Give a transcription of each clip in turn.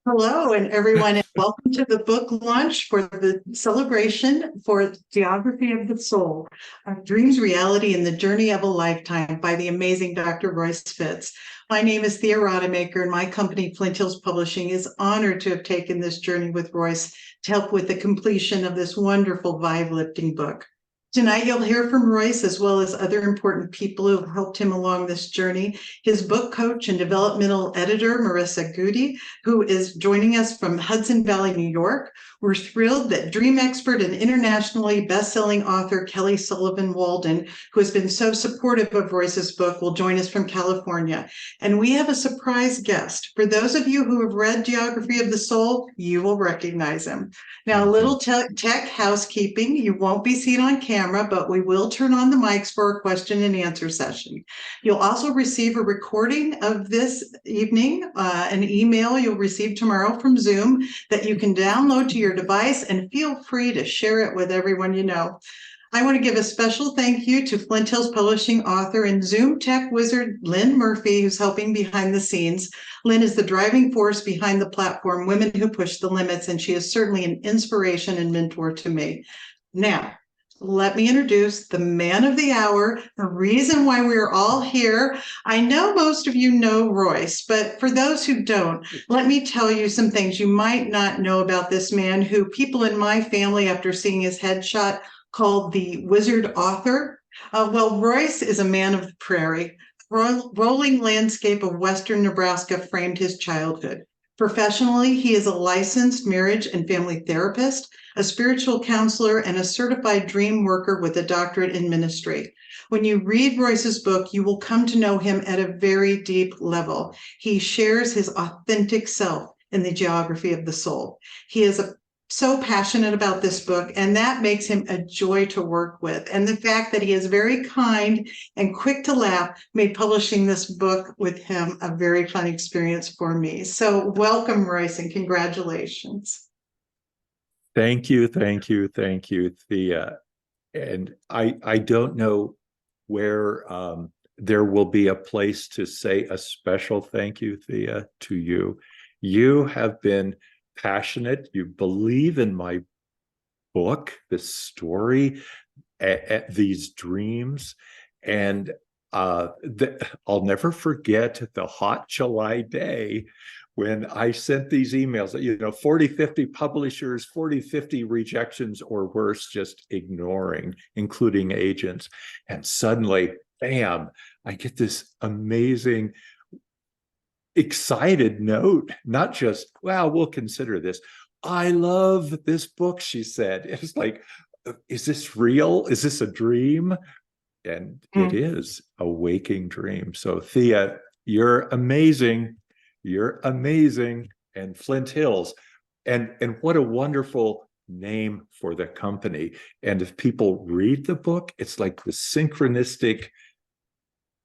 Hello, and everyone, and welcome to the book launch for the celebration for Geography of the Soul, Dreams, Reality, and the Journey of a Lifetime by the amazing Dr. Royce Fitt. My name is Thea Rodemaker, and my company, Flint Hills Publishing, is honored to have taken this journey with Royce to help with the completion of this wonderful vibe-lifting book. Tonight, you'll hear from Royce as well as other important people who have helped him along this journey. His book coach and developmental editor, Marissa Goody, who is joining us from Hudson Valley, New York. We're thrilled that dream expert and internationally best-selling author Kelly Sullivan Walden, who has been so supportive of Royce's book, will join us from California. And we have a surprise guest. For those of you who have read Geography of the Soul, you will recognize him. Now, a little tech housekeeping. You won't be seen on camera, but we will turn on the mics for a question and answer session. You'll also receive a recording of this evening, an email you'll receive tomorrow from Zoom that you can download to your device, and feel free to share it with everyone you know. I want to give a special thank you to Flint Hills Publishing author and Zoom tech wizard, Lynn Murphy, who's helping behind the scenes. Lynn is the driving force behind the platform Women Who Push the Limits, and she is certainly an inspiration and mentor to me. Now, let me introduce the man of the hour, the reason why we're all here. I know most of you know Royce, but for those who don't, let me tell you some things you might not know about this man who people in my family, after seeing his headshot, called the wizard author. Well, Royce is a man of the prairie. Rolling landscape of Western Nebraska framed his childhood. Professionally, he is a licensed marriage and family therapist, a spiritual counselor, and a certified dream worker with a doctorate in ministry. When you read Royce's book, you will come to know him at a very deep level. He shares his authentic self in the Geography of the Soul. He is so passionate about this book, and that makes him a joy to work with. And the fact that he is very kind and quick to laugh made publishing this book with him a very fun experience for me. So welcome, Royce, and congratulations. Thank you, Thea. And I don't know where there will be a place to say a special thank you, Thea, to you. You have been passionate. You believe in my book, this story, these dreams. And I'll never forget the hot July day when I sent these emails, 40, 50 publishers, 40, 50 rejections or worse, just ignoring, including agents. And suddenly, bam, I get this amazing, excited note, not just, well, we'll consider this. I love this book, she said. It's like, is this real? Is this a dream? And it is a waking dream. So Thea, you're amazing. You're amazing. And Flint Hills. And what a wonderful name for the company. And if people read the book, it's like the synchronistic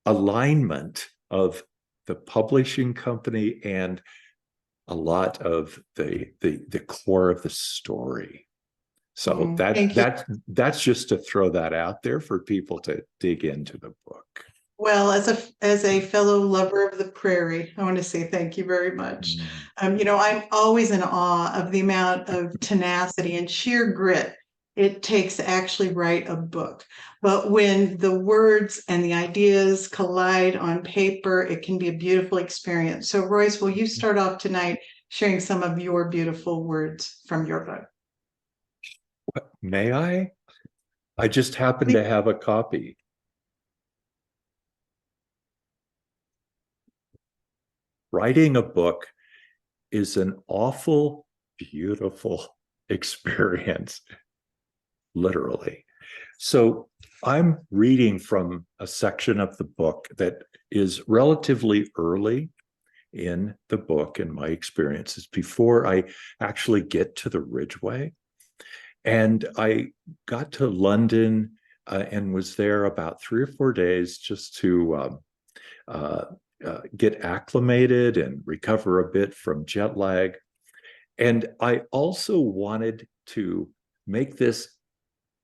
alignment of the publishing company and a lot of the core of the story. So that's just to throw that out there for people to dig into the book. Well, as a fellow lover of the prairie, I want to say thank you very much. I'm always in awe of the amount of tenacity and sheer grit it takes to actually write a book. But when the words and the ideas collide on paper, it can be a beautiful experience. So Royce, will you start off tonight sharing some of your beautiful words from your book? May I? I just happen to have a copy. Writing a book is an awful, beautiful experience, literally. So I'm reading from a section of the book that is relatively early in the book, in my experiences, before I actually get to the Ridgeway. And I got to London and was there about 3 or 4 days just to get acclimated and recover a bit from jet lag. And I also wanted to make this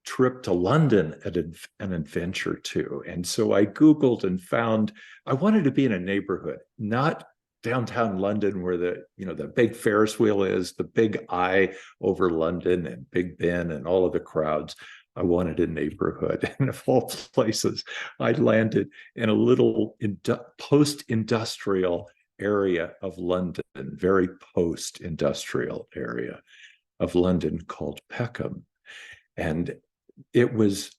trip to London an adventure too. And so I Googled and found I wanted to be in a neighborhood, not downtown London where the big Ferris wheel is, the big eye over London and Big Ben and all of the crowds. I wanted a neighborhood. And of all places, I landed in a little post-industrial area of London, very post-industrial area of London called Peckham. And it was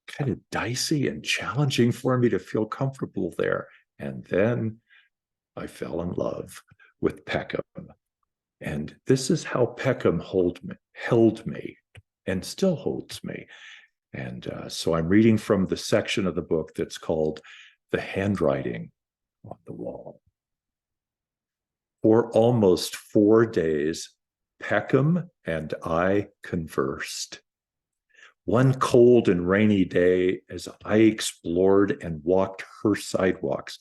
kind of dicey and challenging for me to feel comfortable there. And then I fell in love with Peckham. And this is how Peckham held me and still holds me. And so I'm reading from the section of the book that's called The Handwriting on the Wall. For almost 4 days, Peckham and I conversed. One cold and rainy day, as I explored and walked her sidewalks,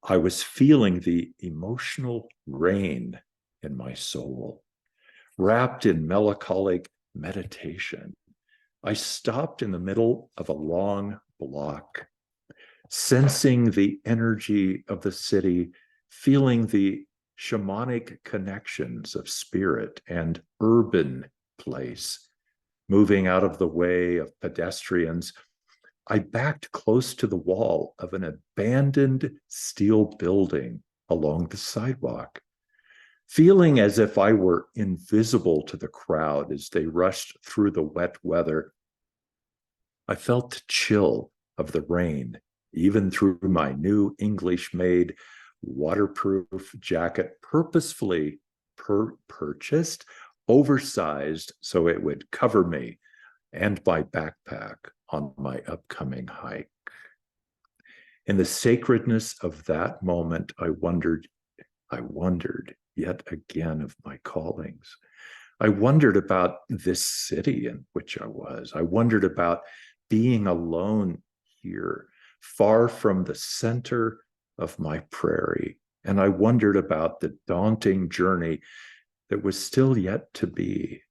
I was feeling the emotional rain in my soul. Wrapped in melancholic meditation, I stopped in the middle of a long block, sensing the energy of the city, feeling the shamanic connections of spirit and urban place. Moving out of the way of pedestrians, I backed close to the wall of an abandoned steel building along the sidewalk, feeling as if I were invisible to the crowd as they rushed through the wet weather. I felt the chill of the rain, even through my new English-made waterproof jacket, purposefully purchased, oversized so it would cover me and my backpack on my upcoming hike. In the sacredness of that moment, I wondered yet again of my callings. I wondered about this city in which I was. I wondered about being alone here, far from the center of my prairie. And I wondered about the daunting journey that was still yet to be.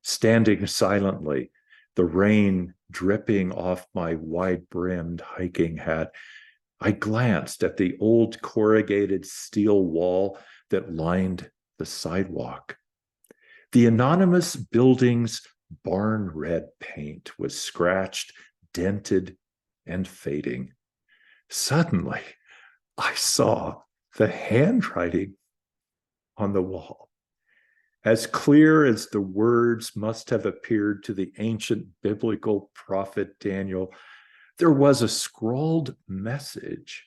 Standing silently, the rain dripping off my wide-brimmed hiking hat, I glanced at the old corrugated steel wall that lined the sidewalk. The anonymous building's barn red paint was scratched, dented, and fading. Suddenly, I saw the handwriting on the wall. As clear as the words must have appeared to the ancient biblical prophet Daniel, there was a scrawled message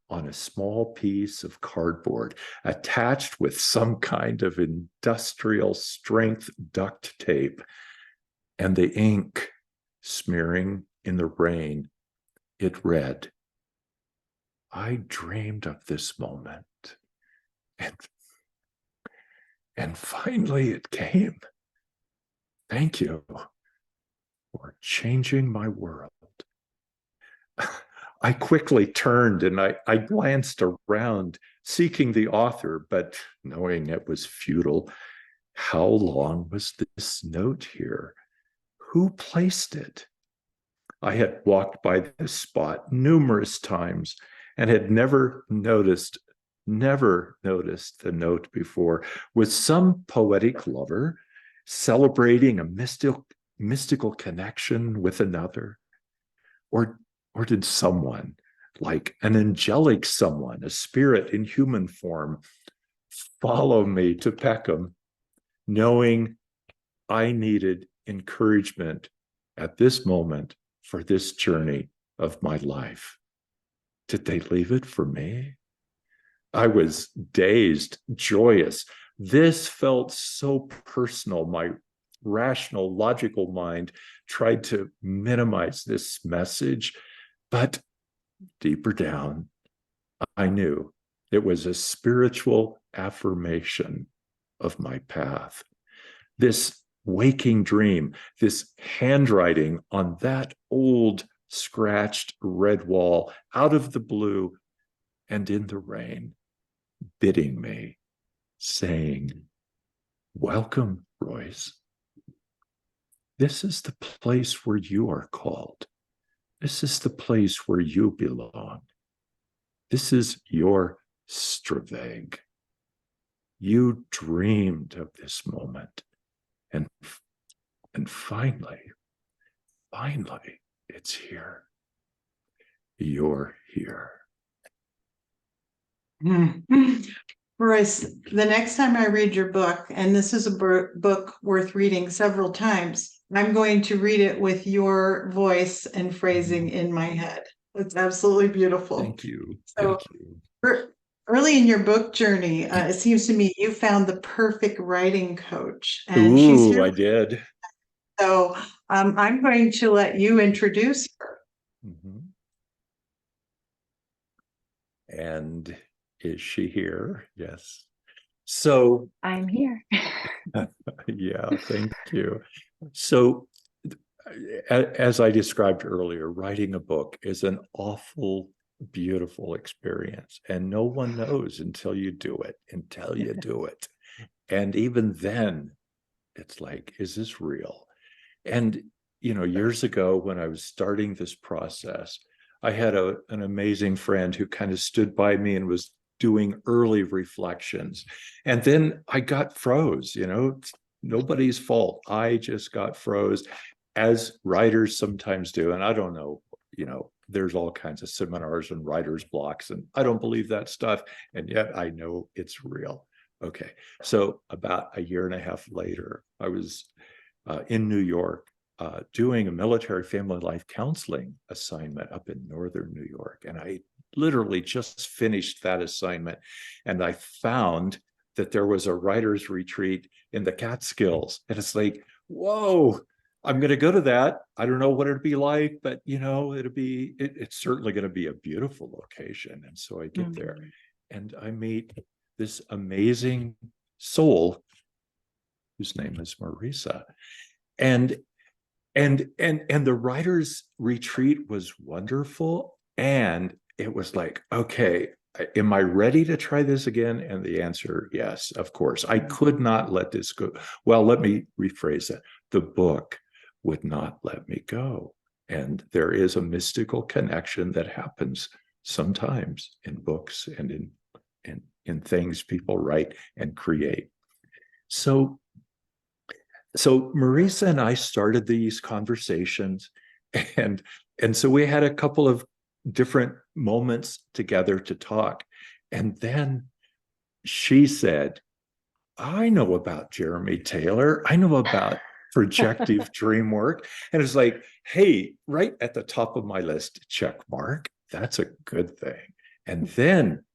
on a small piece of cardboard attached with some kind of industrial strength duct tape, and the ink smearing in the rain. It read, "I dreamed of this moment, and finally it came. Thank you for changing my world." I quickly turned and I glanced around, seeking the author, but knowing it was futile. How long was this note here? Who placed it? I had walked by this spot numerous times and had never noticed the note before. Was some poetic lover celebrating a mystical connection with another? Or did someone, like an angelic someone, a spirit in human form, follow me to Peckham, knowing I needed encouragement at this moment for this journey of my life? Did they leave it for me? I was dazed, joyous. This felt so personal. My rational, logical mind tried to minimize this message, but deeper down, I knew it was a spiritual affirmation of my path. This waking dream, this handwriting on that old scratched red wall out of the blue and in the rain, bidding me, saying, "Welcome, Royce. This is the place where you are called. This is the place where you belong. This is your Straveg. You dreamed of this moment. And finally, it's here. You're here. Royce, the next time I read your book, and this is a book worth reading several times, I'm going to read it with your voice and phrasing in my head. It's absolutely beautiful. Thank you. So, Thank you. early in your book journey, it seems to me you found the perfect writing coach, and she's Ooh, here. I did. So I'm going to let you introduce her. And is she here? Yes. So I'm here. yeah, thank you. So as I described earlier, writing a book is an awful, beautiful experience. And no one knows until you do it, And even then, it's like, is this real? And, years ago when I was starting this process, I had an amazing friend who kind of stood by me and was doing early reflections. And then I got froze, it's nobody's fault. I just got froze, as writers sometimes do. And I don't know, there's all kinds of seminars and writer's blocks, and I don't believe that stuff. And yet I know it's real. Okay. So about a year and a half later, I was in New York doing a military family life counseling assignment up in northern New York. And I literally just finished that assignment. And I found that there was a writer's retreat in the Catskills. And it's like, whoa, I'm going to go to that. I don't know what it'd be like, but it's certainly going to be a beautiful location. And so I get there and I meet this amazing soul whose name is Marisa. And the writer's retreat was wonderful. And it was like, okay, am I ready to try this again? And the answer, yes, of course. I could not let this go. Well, let me rephrase that. The book would not let me go. And there is a mystical connection that happens sometimes in books and in things people write and create. So Marisa and I started these conversations, and so we had a couple of different moments together to talk. And then she said, I know about Jeremy Taylor. I know about projective dream work. And it's like, hey, right at the top of my list, check mark. That's a good thing. And then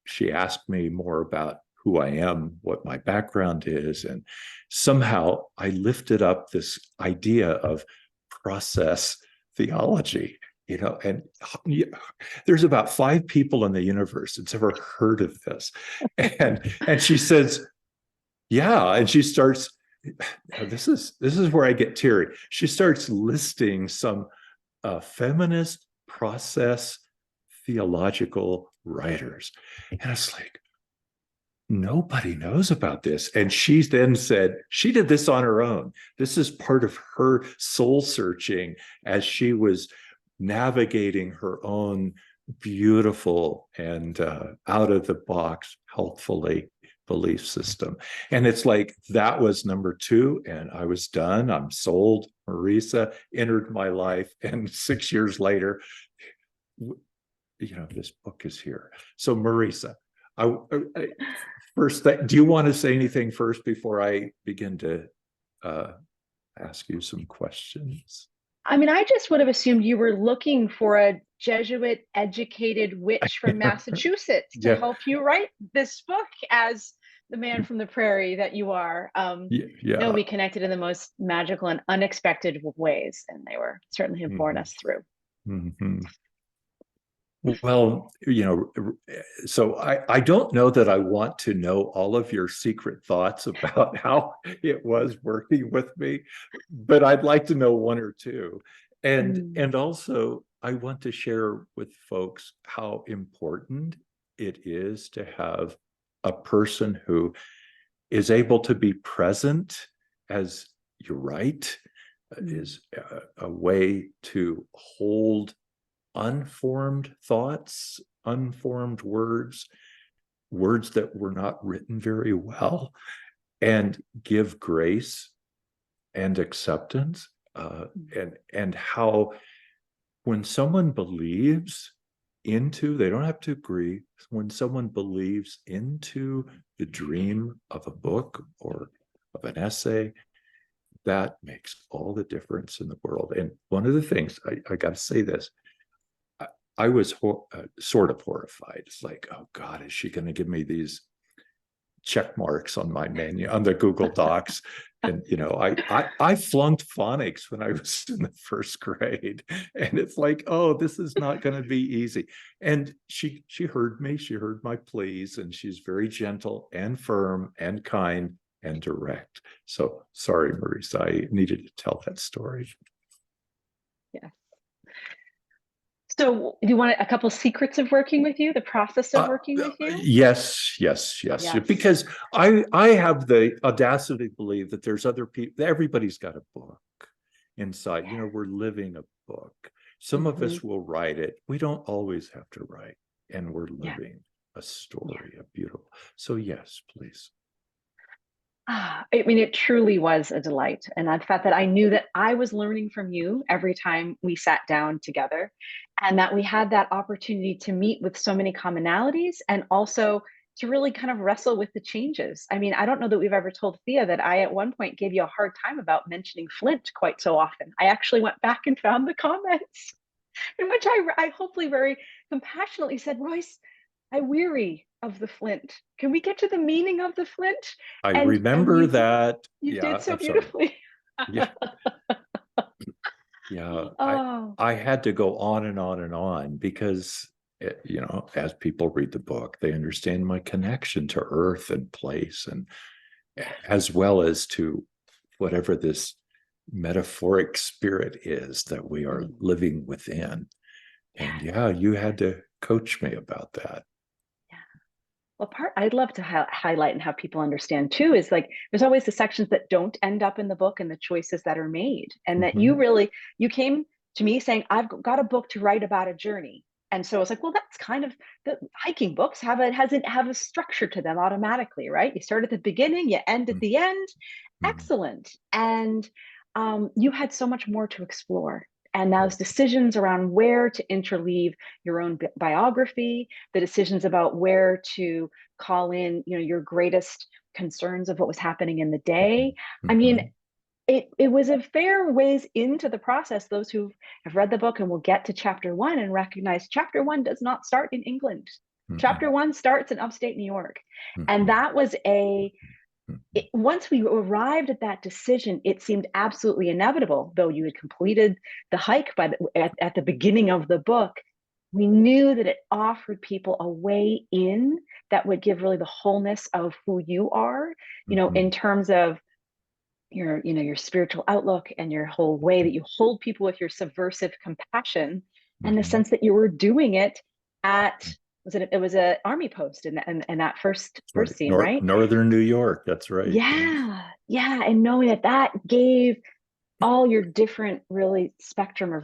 she asked me more about who I am, what my background is. And somehow I lifted up this idea of process theology, and there's about 5 people in the universe that's ever heard of this. And she says, yeah. And she starts, this is where I get teary. She starts listing some feminist process theological writers. And it's like, nobody knows about this. And she then said she did this on her own. This is part of her soul searching as she was navigating her own beautiful and out of the box, healthfully belief system. And it's like, that was number 2. And I was done. I'm sold. Marisa entered my life. And 6 years later, this book is here. So Marisa, first, do you want to say anything first before I begin to ask you some questions? I mean, I just would have assumed you were looking for a Jesuit educated witch from Massachusetts to help you write this book as the man from the prairie that you are. No, we connected in the most magical and unexpected ways, and they were certainly have borne us through. Well, so I don't know that I want to know all of your secret thoughts about how it was working with me, but I'd like to know 1 or 2. And also I want to share with folks how important it is to have a person who is able to be present as you write, is a way to hold unformed thoughts, unformed words, words that were not written very well, and give grace and acceptance, and how when someone believes into, they don't have to agree, when someone believes into the dream of a book or of an essay, that makes all the difference in the world. And one of the things, I got to say this, I was sort of horrified. It's like, oh God, is she going to give me these check marks on my menu on the Google Docs? And I flunked phonics when I was in the first grade, and it's like, oh, this is not going to be easy. And she heard me, she heard my pleas, and she's very gentle and firm and kind and direct. So sorry, Maurice, I needed to tell that story. Yeah. So do you want a couple secrets of working with you, the process of working with you? Yes. Because I have the audacity to believe that there's other people, everybody's got a book inside. We're living a book. Some of us will write it. We don't always have to write, and we're living a story, a beautiful. So yes, please. I mean, it truly was a delight. And the fact that I knew that I was learning from you every time we sat down together, and that we had that opportunity to meet with so many commonalities and also to really kind of wrestle with the changes. I mean, I don't know that we've ever told Thea that I at one point gave you a hard time about mentioning Flint quite so often. I actually went back and found the comments in which I hopefully very compassionately said, Royce, I weary of the Flint. Can we get to the meaning of the Flint? I remember that. You did so beautifully. Yeah. I had to go on and on and on because, as people read the book, they understand my connection to earth and place, and as well as to whatever this metaphoric spirit is that we are living within. And you had to coach me about that. Well, I'd love to highlight and have people understand too is like there's always the sections that don't end up in the book and the choices that are made, and that you came to me saying, I've got a book to write about a journey. And so it's like, well, that's kind of, the hiking books have a structure to them automatically, right? You start at the beginning, you end at the end. Excellent. And you had so much more to explore. And those decisions around where to interleave your own biography, the decisions about where to call in, your greatest concerns of what was happening in the day. I mean, it was a fair ways into the process. Those who have read the book and will get to chapter 1 and recognize chapter 1 does not start in England. Chapter 1 starts in upstate New York. And that was once we arrived at that decision, it seemed absolutely inevitable, though you had completed the hike at the beginning of the book. We knew that it offered people a way in that would give really the wholeness of who you are, in terms of your spiritual outlook and your whole way that you hold people with your subversive compassion, and the sense that you were doing it at it was an army post in that first scene, right? Northern New York. That's right. Yeah. And knowing that gave all your different really spectrum of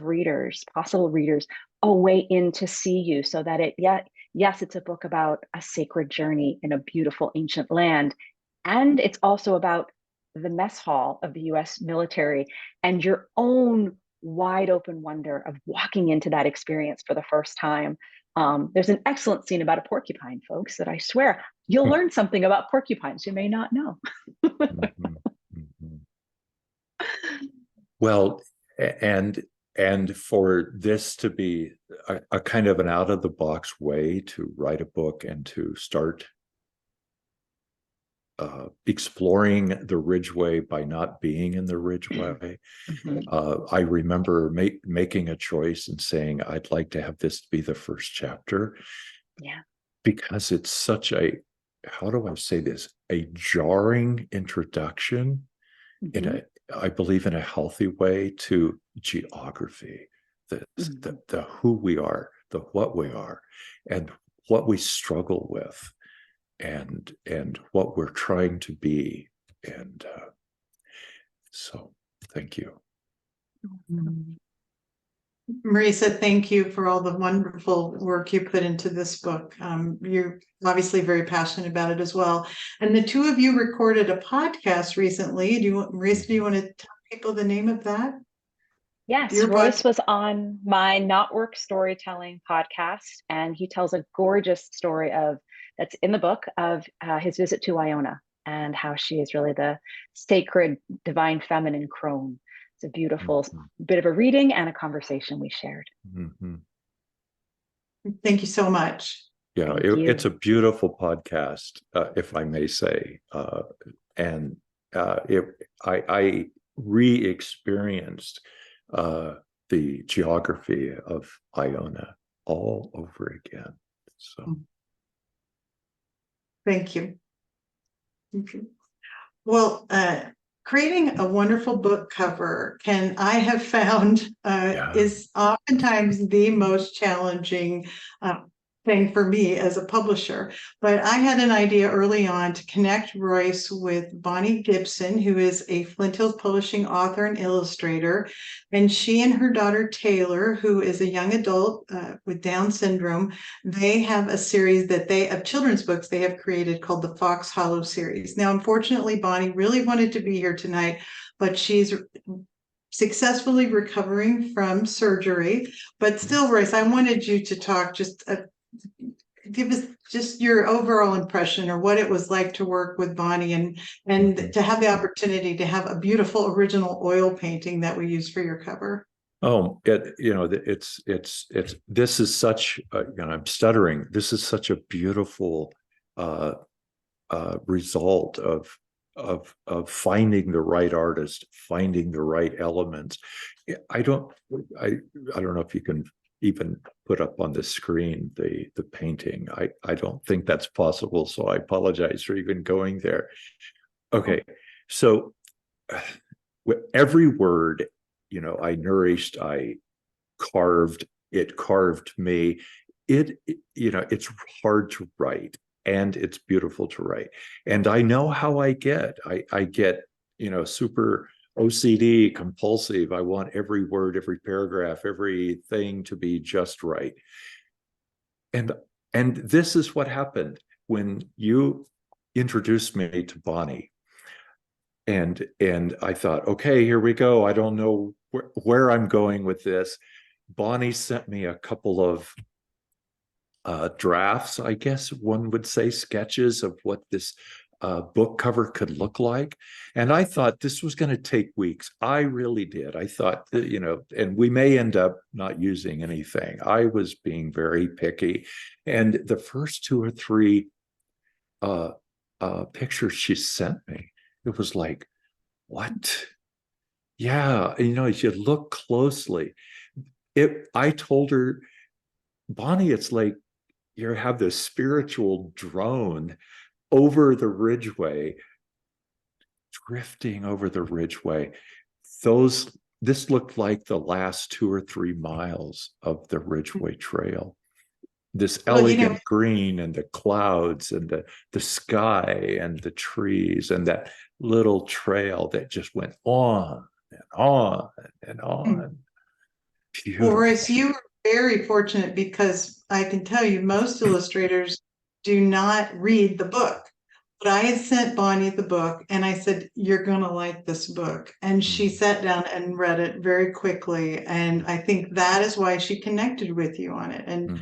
possible readers, a way in to see you, so that yes, it's a book about a sacred journey in a beautiful ancient land. And it's also about the mess hall of the US military and your own wide open wonder of walking into that experience for the first time. There's an excellent scene about a porcupine, folks, that I swear you'll learn something about porcupines you may not know. Well, and for this to be a kind of an out of the box way to write a book and to start exploring the Ridgeway by not being in the Ridgeway. I remember making a choice and saying, I'd like to have this be the first chapter. Yeah. Because it's such how do I say this? A jarring introduction I believe in a healthy way to geography, the who we are, the what we are, and what we struggle with, and what we're trying to be. And so thank you. Marisa, thank you for all the wonderful work you put into this book. You're obviously very passionate about it as well. And the two of you recorded a podcast recently. Marisa, do you want to tell people the name of that? Yes, Your Royce podcast? was on my Not Work Storytelling podcast, and he tells a gorgeous story of that's in the book of his visit to Iona and how she is really the sacred divine feminine crone. It's a beautiful bit of a reading and a conversation we shared. Mm-hmm. Thank you so much. Yeah, it's a beautiful podcast, if I may say. And I re-experienced the geography of Iona all over again. So Thank you. Well, creating a wonderful book cover I have found is oftentimes the most challenging thing for me as a publisher. But I had an idea early on to connect Royce with Bonnie Gibson, who is a Flint Hills Publishing author and illustrator. And she and her daughter Taylor, who is a young adult with Down syndrome, they have a series of children's books they have created called the Fox Hollow series. Now, unfortunately, Bonnie really wanted to be here tonight, but she's successfully recovering from surgery. But still, Royce, I wanted you to talk give us just your overall impression or what it was like to work with Bonnie and to have the opportunity to have a beautiful original oil painting that we use for your cover. Oh, it's this is such I'm stuttering. This is such a beautiful result of finding the right artist, finding the right elements. I don't know if you can even put up on the screen the painting. I don't think that's possible, so I apologize for even going there. Okay, so with every word, I nourished, I carved, it carved me. It's hard to write and it's beautiful to write. And I know how I get. I get, super OCD, compulsive. I want every word, every paragraph, everything to be just right. And this is what happened when you introduced me to Bonnie. And I thought, okay, here we go. I don't know where I'm going with this. Bonnie sent me a couple of drafts, I guess one would say, sketches of what this book cover could look like. And I thought this was going to take weeks. I really did. I thought that, and we may end up not using anything. I was being very picky. And the first two or three pictures she sent me, it was like, what? Yeah, as you look closely, I told her, Bonnie, it's like you have this spiritual drone over the ridgeway, drifting over the ridgeway. This looked like the last 2 or 3 miles of the Ridgeway Trail. This elegant green and the clouds and the sky and the trees and that little trail that just went on and on and on. Beautiful. Boris, you were very fortunate because I can tell you most illustrators do not read the book. But I had sent Bonnie the book and I said, you're going to like this book. And she sat down and read it very quickly. And I think that is why she connected with you on it. And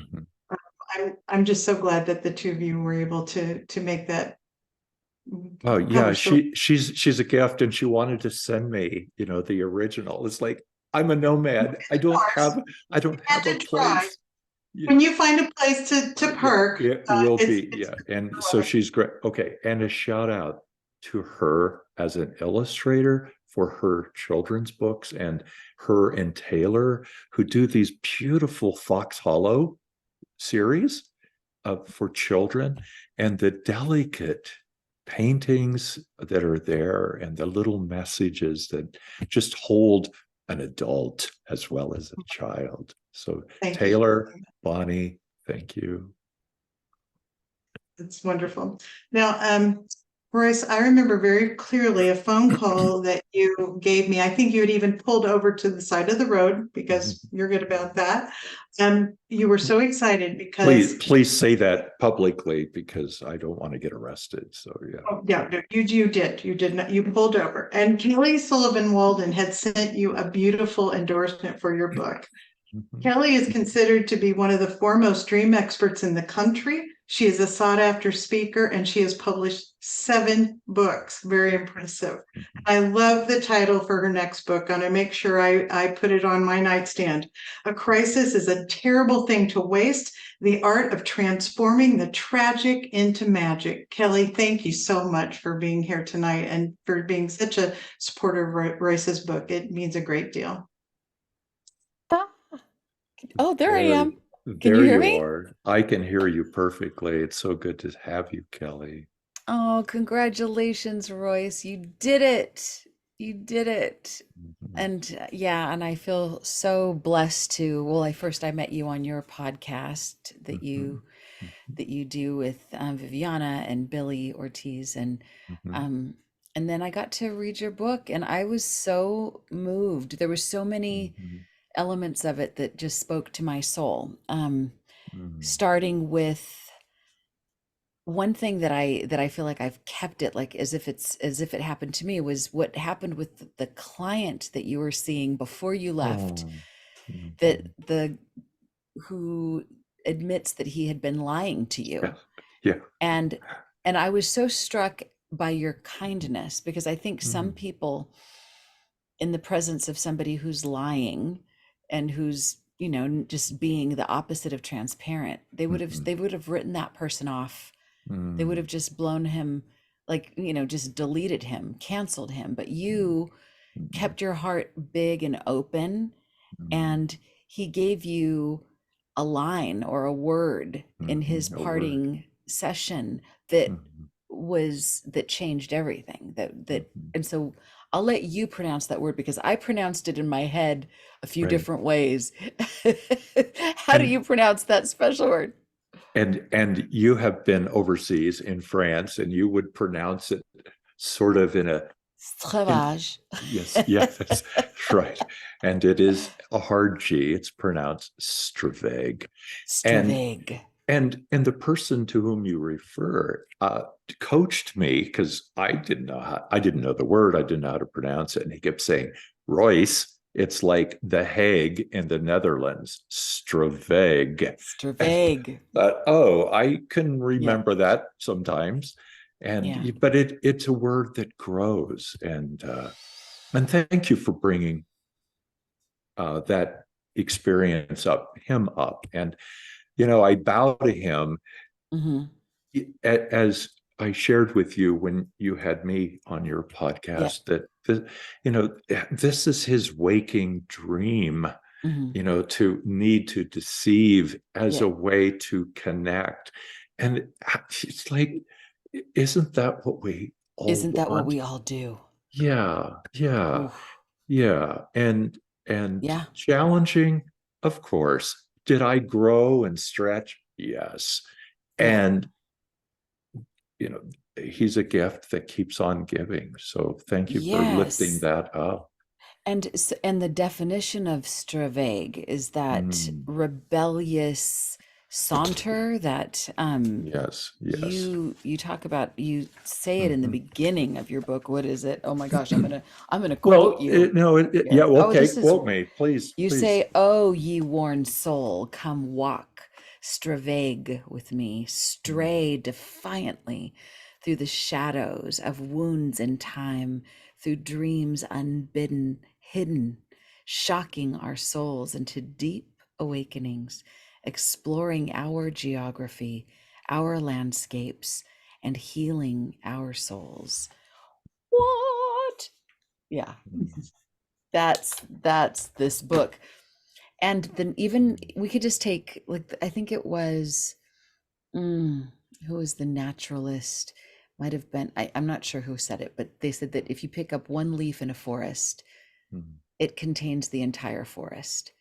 I'm just so glad that the two of you were able to make that. Oh yeah, she's a gift, and she wanted to send me, the original. It's like, I'm a nomad. I don't have a place. When you find a place to park, it will be, yeah. And so she's great. Okay, and a shout out to her as an illustrator for her children's books, and her and Taylor, who do these beautiful Fox Hollow series for children, and the delicate paintings that are there and the little messages that just hold an adult as well as a child. So Taylor, Bonnie, thank you. It's wonderful. Now, Royce, I remember very clearly a phone call that you gave me. I think you had even pulled over to the side of the road because you're good about that. You were so excited because Please say that publicly because I don't want to get arrested. So yeah. oh, yeah, no, you did not, you pulled over. And Kelly Sullivan Walden had sent you a beautiful endorsement for your book. Kelly is considered to be one of the foremost dream experts in the country. She is a sought after speaker and she has published 7 books. Very impressive. I love the title for her next book. I'm going to make sure I put it on my nightstand. A crisis is a terrible thing to waste. The art of transforming the tragic into magic. Kelly, thank you so much for being here tonight and for being such a supporter of Royce's book. It means a great deal. Oh, there I am. Can There you hear you me? are. I can hear you perfectly. It's so good to have you, Kelly. Oh, congratulations, Royce. You did it. You did it. And yeah, and I feel so blessed to, well, I met you on your podcast that you do with Viviana and Billy Ortiz, and then I got to read your book and I was so moved. There were so many elements of it that just spoke to my soul. Starting with one thing that I feel like I've kept it like as if it happened to me was what happened with the client that you were seeing before you left, that the who admits that he had been lying to you. Yeah. And I was so struck by your kindness because I think some people in the presence of somebody who's lying and who's, just being the opposite of transparent, they would have written that person off. They would have just blown him, like, just deleted him, canceled him. But you kept your heart big and open, and he gave you a line or a word in his parting session that changed everything. And so I'll let you pronounce that word because I pronounced it in my head a few different ways. How do you pronounce that special word? And you have been overseas in France, and you would pronounce it sort of in a Stravage. Yes, that's right. And it is a hard G. It's pronounced Straveg. Straveg. And the person to whom you refer coached me because I didn't know the word. I didn't know how to pronounce it. And he kept saying, Royce, it's like The Hague in the Netherlands, Straveg. Straveg. I can remember that sometimes. But it's a word that grows. And thank you for bringing that experience him up. And, I bow to him as I shared with you when you had me on your podcast that, this is his waking dream, to need to deceive as a way to connect. And it's like, isn't that what we all Isn't that what want? we all do? Yeah. And Yeah. challenging, of course. Did I grow and stretch? Yes. And he's a gift that keeps on giving. So thank you for lifting that up. And the definition of Straveg is that rebellious saunter that yes you talk about. You say it in the beginning of your book. What is it? Oh my gosh, I'm gonna quote you. Quote me, please. You say, "Oh, ye worn soul, come walk Straveg with me, stray defiantly through the shadows of wounds in time, through dreams unbidden, hidden, shocking our souls into deep awakenings, exploring our geography, our landscapes, and healing our souls." What? Yeah. That's this book. And then even we could just take, like, I think it was who was the naturalist? Might have been, I'm not sure who said it, but they said that if you pick up one leaf in a forest, it contains the entire forest.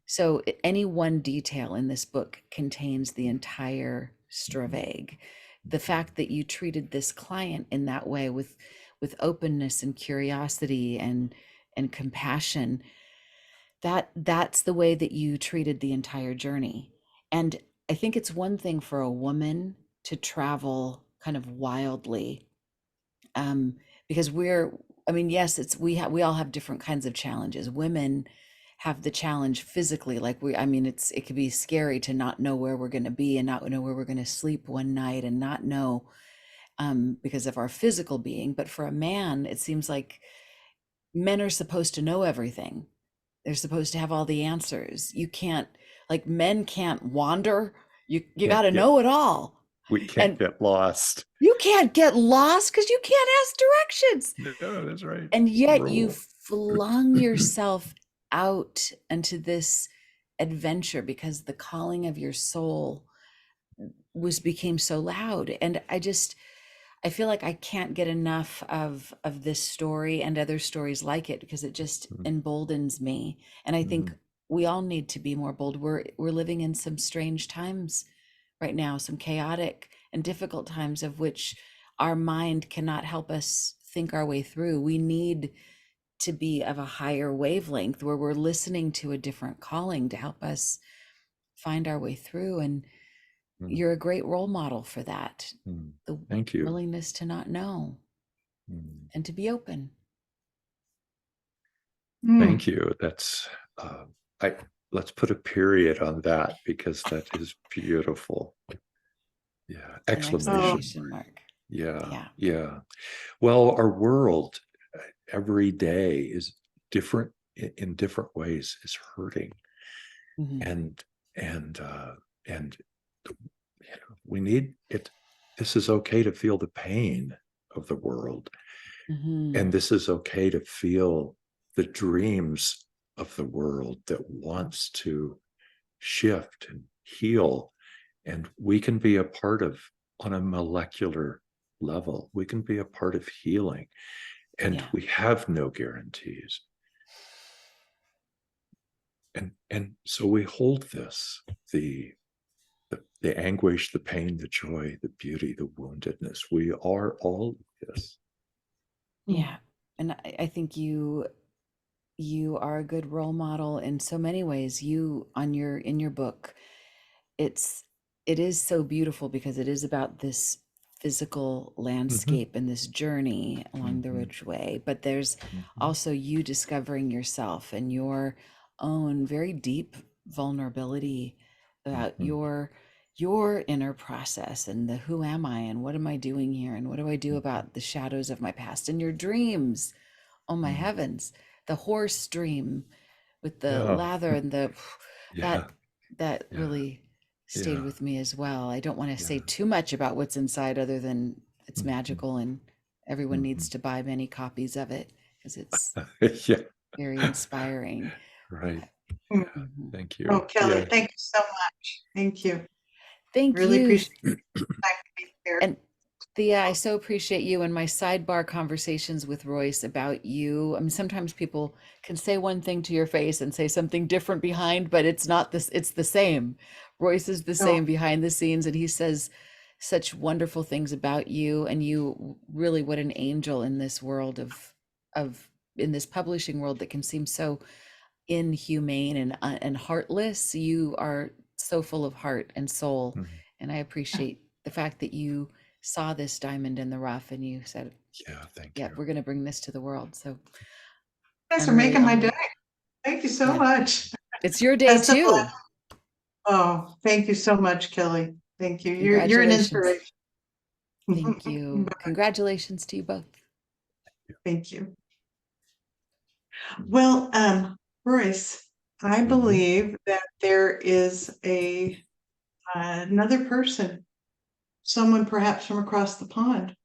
So any one detail in this book contains the entire Straveg. The fact that you treated this client in that way with openness and curiosity and compassion, that's the way that you treated the entire journey. And I think it's one thing for a woman to travel kind of wildly, because yes, we all have different kinds of challenges. Women have the challenge physically, like it could be scary to not know where we're going to be and not know where we're going to sleep one night and not know, because of our physical being. But for a man, it seems like men are supposed to know everything. They're supposed to have all the answers. You can't, like, men can't wander. You got to know it all. We can't get lost. You can't get lost because you can't ask directions. No, that's right. And yet you flung yourself out into this adventure because the calling of your soul became so loud. And I feel like I can't get enough of this story and other stories like it, because it just emboldens me. And I think we all need to be more bold. We're living in some strange times right now, some chaotic and difficult times of which our mind cannot help us think our way through. We need to be of a higher wavelength where we're listening to a different calling to help us find our way through. And you're a great role model for that. Thank you. Willingness to not know and to be open. Thank you. That's let's put a period on that, because that is beautiful. Yeah. Exclamation mark. Yeah. Well, our world every day is different in different ways, is hurting. And we need it. This is okay to feel the pain of the world. And this is okay to feel the dreams of the world that wants to shift and heal. And we can be a part of, on a molecular level, we can be a part of healing. And we have no guarantees. And so we hold this, the anguish, the pain, the joy, the beauty, the woundedness. We are all this. Yeah. And I think you are a good role model in so many ways. In your book, it is so beautiful because it is about this physical landscape and this journey along the Ridgeway, but there's also you discovering yourself and your own very deep vulnerability about your inner process and the who am I and what am I doing here and what do I do about the shadows of my past and your dreams. Oh my heavens, the horse dream with the lather and that really stayed with me as well. I don't want to say too much about what's inside other than it's magical and everyone needs to buy many copies of it because it's very inspiring. Right. Thank you. Oh, Kelly, thank you so much. Thank you. Thank really you. Appreciate the time to be here. And Thea, I so appreciate you and my sidebar conversations with Royce about you. I mean, sometimes people can say one thing to your face and say something different behind, but it's not this, it's the same. Royce is the same behind the scenes, and he says such wonderful things about you, and you really, what an angel in this world in this publishing world that can seem so inhumane and heartless. You are so full of heart and soul. And I appreciate the fact that you saw this diamond in the rough and you said, thank you. We're going to bring this to the world. So you guys are making my day. Thank you so much. It's your day too. Oh, thank you so much, Kelly. Thank you. You're an inspiration. Thank you. Congratulations to you both. Thank you. Well, Royce, I believe that there is another person, someone perhaps from across the pond,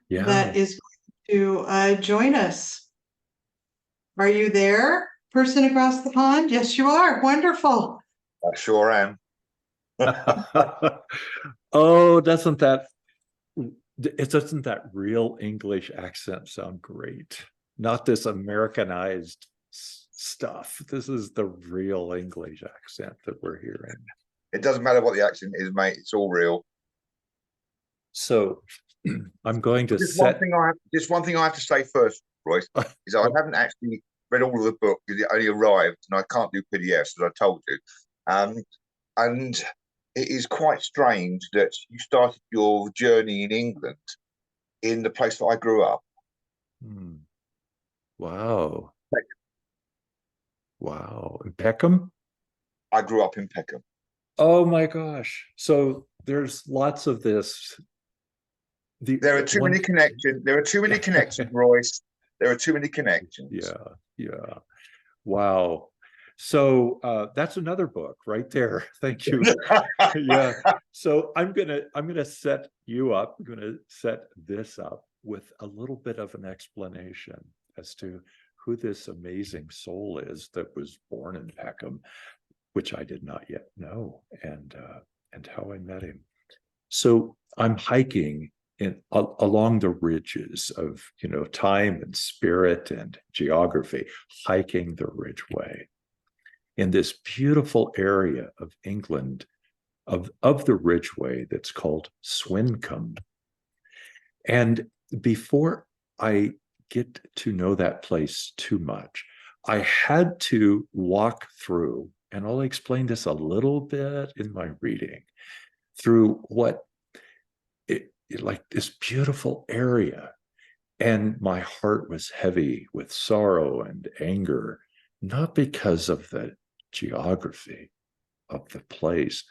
that is going to join us. Are you there, person across the pond? Yes, you are. Wonderful. I sure am. Oh, doesn't that real English accent sound great? Not this Americanized stuff. This is the real English accent that we're hearing. It doesn't matter what the accent is, mate. It's all real. So I'm going to Just set. one thing I have to say first, Royce, is that I haven't actually read all of the book because it only arrived, and I can't do PDFs, as I told you. And it is quite strange that you started your journey in England in the place that I grew up. Wow. Wow. In Peckham? I grew up in Peckham. Oh my gosh. So there's lots of this. There are too many connections. There are too many connections, Royce. There are too many connections. Yeah. Wow. So that's another book right there. Thank you. Yeah. So I'm gonna set you up. I'm gonna set this up with a little bit of an explanation as to who this amazing soul is that was born in Peckham, which I did not yet know, and how I met him. So I'm hiking along the ridges of time and spirit and geography, hiking the Ridgeway in this beautiful area of England, of the Ridgeway that's called Swincombe. And before I get to know that place too much, I had to walk through, and I'll explain this a little bit in my reading, through what like this beautiful area. And my heart was heavy with sorrow and anger, not because of the geography of the place,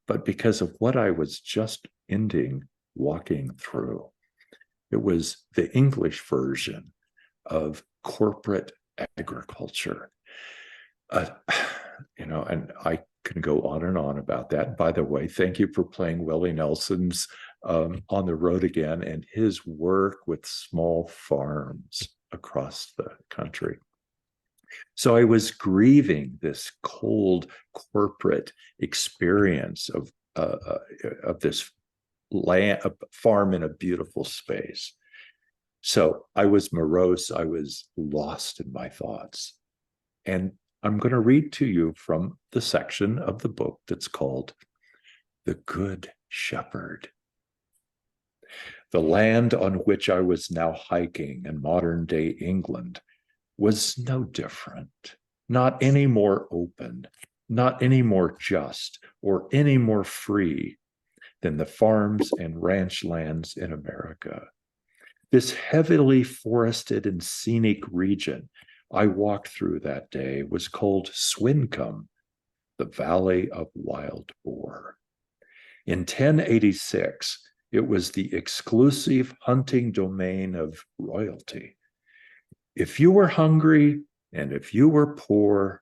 but because of what I was just ending walking through. It was the English version of corporate agriculture. And I can go on and on about that. By the way, thank you for playing Willie Nelson's On the Road Again and his work with small farms across the country. So I was grieving this cold corporate experience of this land, a farm in a beautiful space. So I was morose. I was lost in my thoughts. And I'm going to read to you from the section of the book that's called The Good Shepherd. The land on which I was now hiking in modern-day England was no different, not any more open, not any more just, or any more free than the farms and ranch lands in America. This heavily forested and scenic region I walked through that day was called Swincombe, the Valley of Wild Boar. In 1086, it was the exclusive hunting domain of royalty. If you were hungry and if you were poor,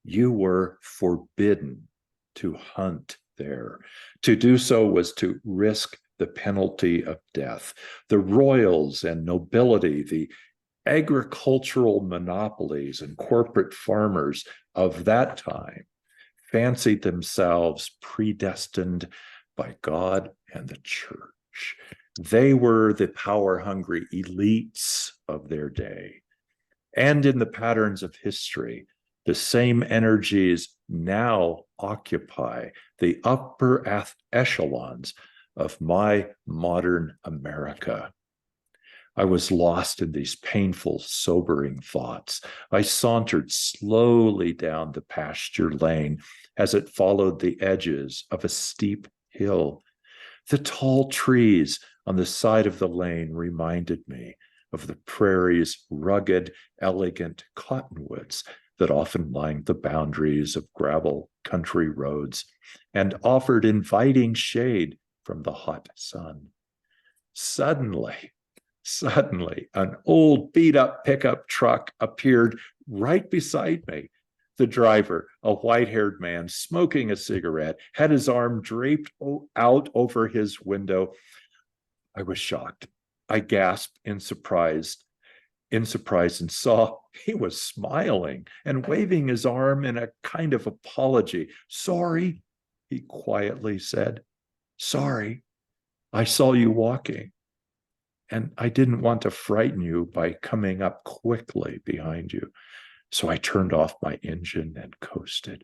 you were forbidden to hunt there. To do so was to risk the penalty of death. The royals and nobility, the agricultural monopolies and corporate farmers of that time fancied themselves predestined by God and the church. They were the power-hungry elites of their day. And in the patterns of history, the same energies now occupy the upper echelons of my modern America. I was lost in these painful, sobering thoughts. I sauntered slowly down the pasture lane as it followed the edges of a steep hill. The tall trees on the side of the lane reminded me of the prairie's rugged, elegant cottonwoods that often lined the boundaries of gravel country roads and offered inviting shade from the hot sun. Suddenly, an old beat-up pickup truck appeared right beside me. The driver, a white-haired man smoking a cigarette, had his arm draped out over his window. I was shocked. I gasped in surprise and saw he was smiling and waving his arm in a kind of apology. "Sorry," he quietly said. "Sorry, I saw you walking, and I didn't want to frighten you by coming up quickly behind you. So I turned off my engine and coasted."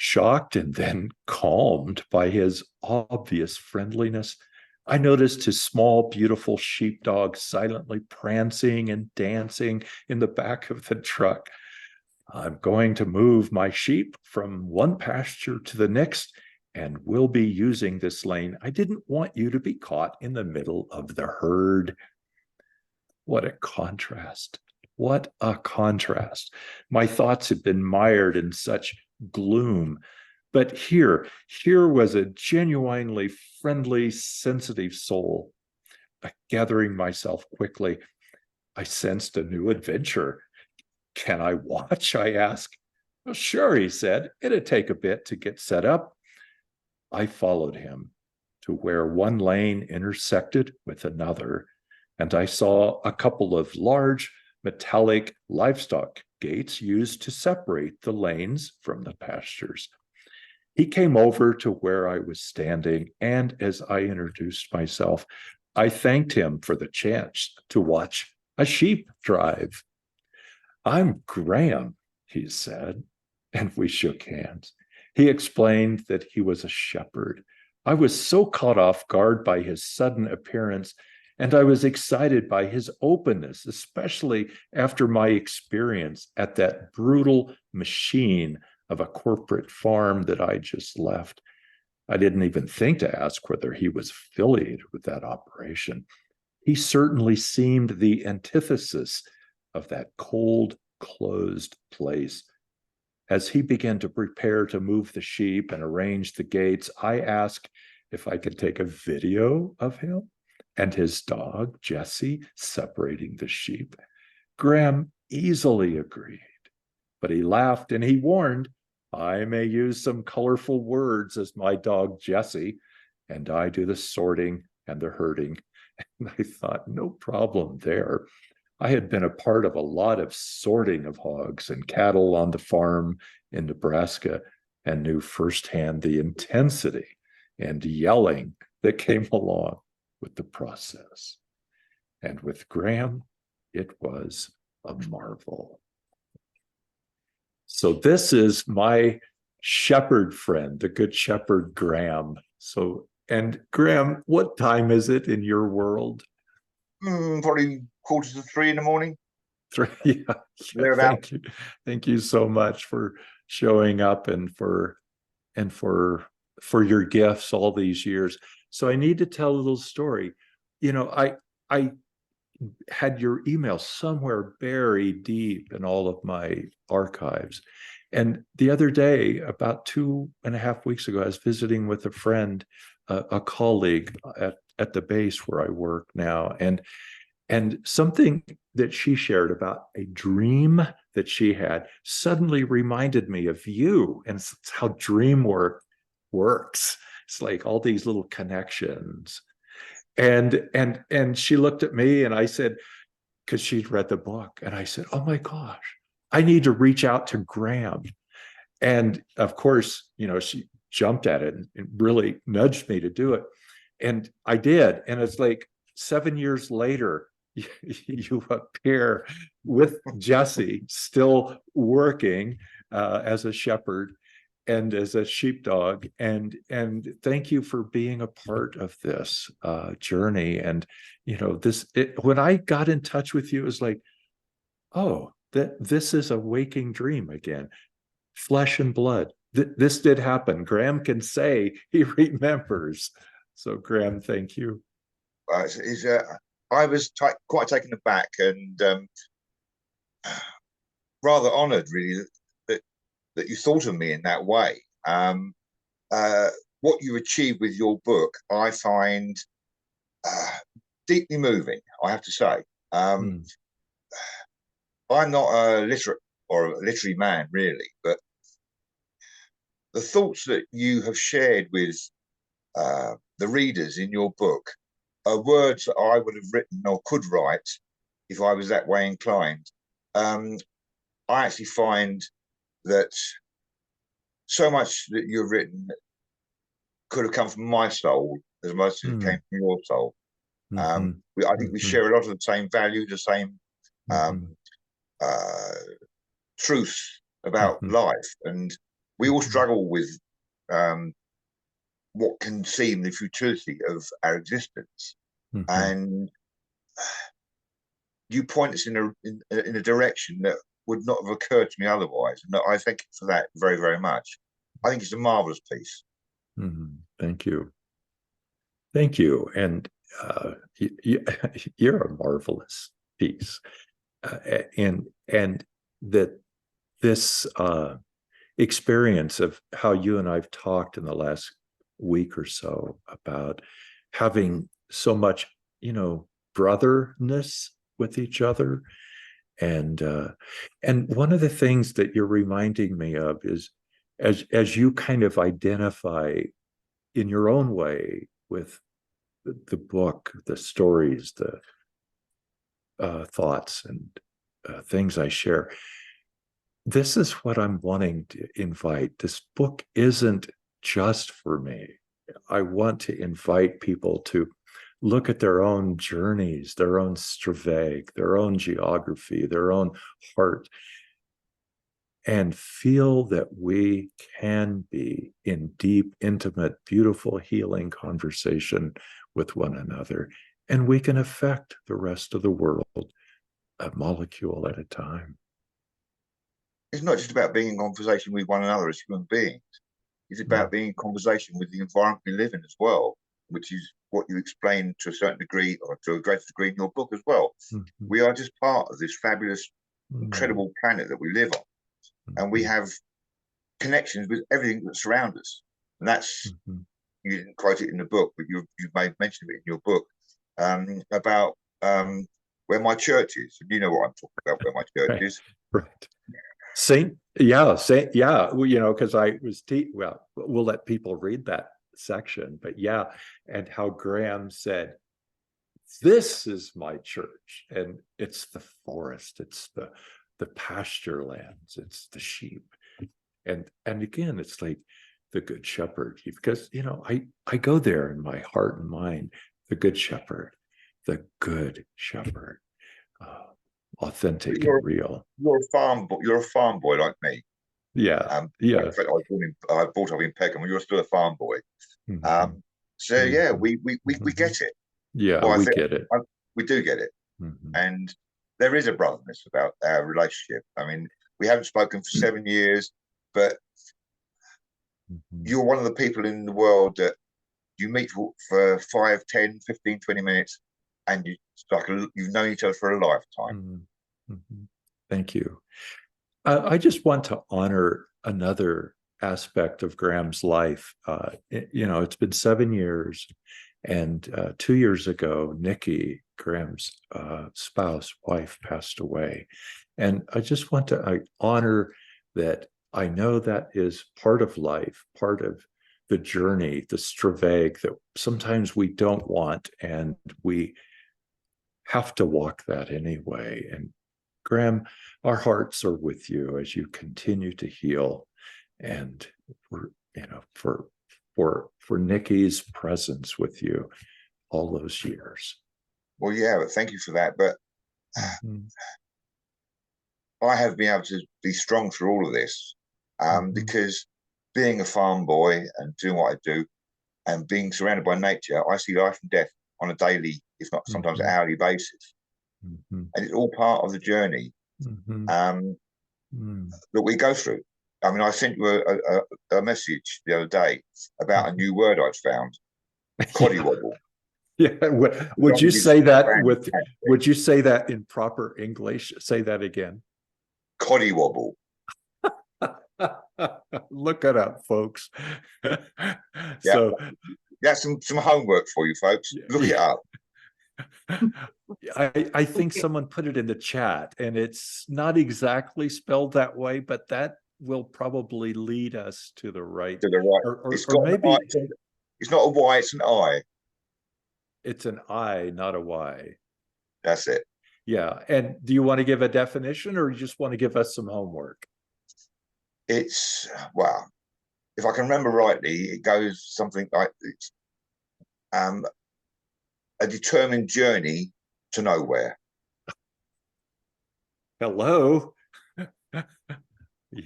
Shocked and then calmed by his obvious friendliness, I noticed his small, beautiful sheepdog silently prancing and dancing in the back of the truck. I'm going to move my sheep from one pasture to the next, and we'll be using this lane. I didn't want you to be caught in the middle of the herd. What a contrast. What a contrast. My thoughts had been mired in such gloom. But here was a genuinely friendly, sensitive soul. Gathering myself quickly, I sensed a new adventure. Can I watch? I asked. Well, sure, he said. It'd take a bit to get set up. I followed him to where one lane intersected with another, and I saw a couple of large metallic livestock gates used to separate the lanes from the pastures. He came over to where I was standing, and as I introduced myself, I thanked him for the chance to watch a sheep drive. I'm Graham, he said, and we shook hands. He explained that he was a shepherd. I was so caught off guard by his sudden appearance, and I was excited by his openness, especially after my experience at that brutal machine of a corporate farm that I just left. I didn't even think to ask whether he was affiliated with that operation. He certainly seemed the antithesis of that cold, closed place. As he began to prepare to move the sheep and arrange the gates, I asked if I could take a video of him and his dog, Jessie, separating the sheep. Graham easily agreed, but he laughed and he warned, I may use some colorful words as my dog, Jessie, and I do the sorting and the herding. And I thought, no problem there. I had been a part of a lot of sorting of hogs and cattle on the farm in Nebraska and knew firsthand the intensity and yelling that came along with the process. And with Graham, it was a marvel. So this is my shepherd friend, the good shepherd Graham. So, and Graham, what time is it in your world? Probably 2:45 in the morning. Yeah, thank you so much for showing up and for your gifts all these years. So I need to tell a little story. I had your email somewhere buried deep in all of my archives. And the other day, about 2.5 weeks ago, I was visiting with a friend, a colleague at the base where I work now. And something that she shared about a dream that she had suddenly reminded me of you. And it's how dream work works. It's like all these little connections. And she looked at me and I said, because she'd read the book, and I said, oh my gosh, I need to reach out to Graham. And of course, she jumped at it and really nudged me to do it. And I did. And it's like 7 years later, you appear with Jessie still working as a shepherd and as a sheepdog. And thank you for being a part of this journey. And, when I got in touch with you, it was like, oh, this is a waking dream again. Flesh and blood. This did happen. Graham can say he remembers. So Graham, thank you. I was quite taken aback and rather honoured, really, that you thought of me in that way. What you achieved with your book, I find deeply moving, I have to say. I'm not a literate or a literary man, really, but the thoughts that you have shared with the readers in your book are words that I would have written or could write if I was that way inclined. I actually find that so much that you've written could have come from my soul as much as it came from your soul. I think we share a lot of the same values, the same truth about life. And we all struggle with what can seem the futility of our existence, and you point us in a direction that would not have occurred to me otherwise. And I thank you for that very, very much. I think it's a marvelous piece. Thank you. Thank you. And you're a marvelous piece. And that this experience of how you and I've talked in the last week or so about having so much, brotherness with each other. And one of the things that you're reminding me of is as you kind of identify in your own way with the book, the stories, the thoughts and things I share. This is what I'm wanting to invite. This book isn't just for me. I want to invite people to look at their own journeys, their own Straveg, their own geography, their own heart, and feel that we can be in deep, intimate, beautiful, healing conversation with one another, and we can affect the rest of the world a molecule at a time. It's not just about being in conversation with one another as human beings. It's about being in conversation with the environment we live in as well, which is what you explain to a certain degree, or to a greater degree, in your book as well. We are just part of this fabulous, incredible planet that we live on, and we have connections with everything that surrounds us. And that's, you didn't quote it in the book, but you've made mention of it in your book, about where my church is. And you know what I'm talking about, where my church is. Right. Saint, because I was, we'll let people read that section, but and how Graham said, this is my church, and it's the forest, it's the pasture lands, it's the sheep, and again, it's like the good shepherd, because I go there in my heart and mind, the good shepherd, authentic and real. You're a farm boy like me. Yeah. In fact, I brought up in Peckham, and you're still a farm boy. So we get it. Yeah, well, we get it. We do get it. And there is a brotherness about our relationship. I mean, we haven't spoken for 7 years, but you're one of the people in the world that you meet for 5, 10, 15, 20 minutes, and you've known each other for a lifetime. Thank you. I just want to honor another aspect of Graham's life. It's been 7 years, and 2 years ago, Nikki, Graham's wife, passed away. And I just want to honor that. I know that is part of life, part of the journey, the Straveg that sometimes we don't want, and we have to walk that anyway. And Graham, our hearts are with you as you continue to heal, and for Nikki's presence with you all those years. Well, but thank you for that. But I have been able to be strong through all of this, because being a farm boy and doing what I do, and being surrounded by nature, I see life and death on a daily, if not sometimes hourly basis. And it's all part of the journey that we go through. I mean, I sent you a message the other day about a new word I'd found, coddywobble. Would you say that would you say that in proper English? Say that again. Coddywobble. Look it up, folks. So that's some homework for you folks. Look it up. I think someone put it in the chat, and it's not exactly spelled that way, but that will probably lead us to the right. Or maybe it's not a Y, it's an I. It's an I, not a Y. That's it. Yeah. And do you want to give a definition, or you just want to give us some homework? It's, well, if I can remember rightly, it goes something like it's a determined journey to nowhere. Hello.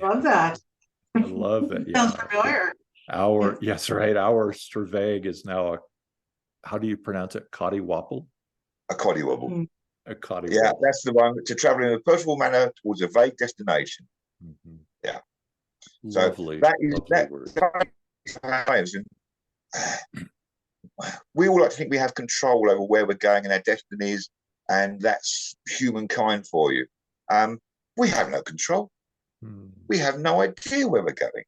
Love that. I love it. Sounds Yeah. familiar. Yes, right. Our Straveg is now how do you pronounce it? Cottywobble? A cottywobble. Mm. A cottywobble. Yeah, that's the one, to travel in a personal manner towards a vague destination. Mhm. Yeah. Lovely, So that is lovely word. We all like to think we have control over where we're going and our destinies, and that's humankind for you. We have no control. We have no idea where we're going.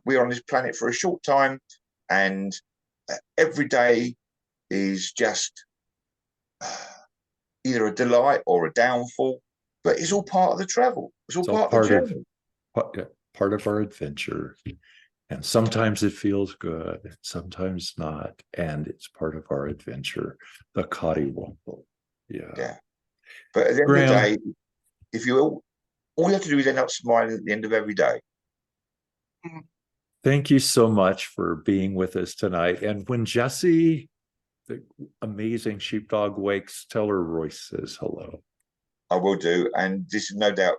We're on this planet for a short time, and every day is just either a delight or a downfall, but it's all part of the travel. It's all part of the journey. Part of our adventure. And sometimes it feels good, sometimes not. And it's part of our adventure, the cottywobble. Yeah. But at the end Graham, of the day, if you all you have to do is end up smiling at the end of every day. Thank you so much for being with us tonight. And when Jessie, the amazing sheepdog, wakes, tell her Royce says hello. I will do. And this is no doubt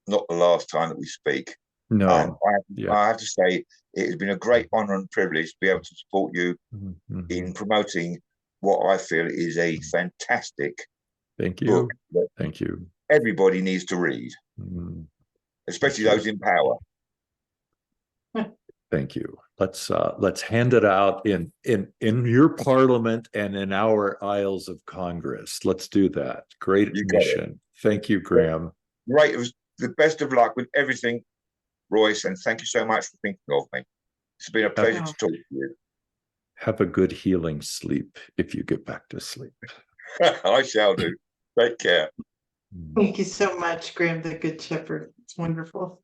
not the last time that we speak. No. I have to say, it has been a great honor and privilege to be able to support you in promoting what I feel is a fantastic book. Thank you. Everybody needs to read, especially those in power. Thank you. Let's hand it out in your parliament and in our aisles of Congress. Let's do that. Great mission. Thank you, Graham. Great. It was the best of luck with everything, Royce, and thank you so much for thinking of me. It's been a pleasure to talk to you. Have a good healing sleep if you get back to sleep. I shall do. Take care. Thank you so much, Graham, the Good Shepherd. It's wonderful.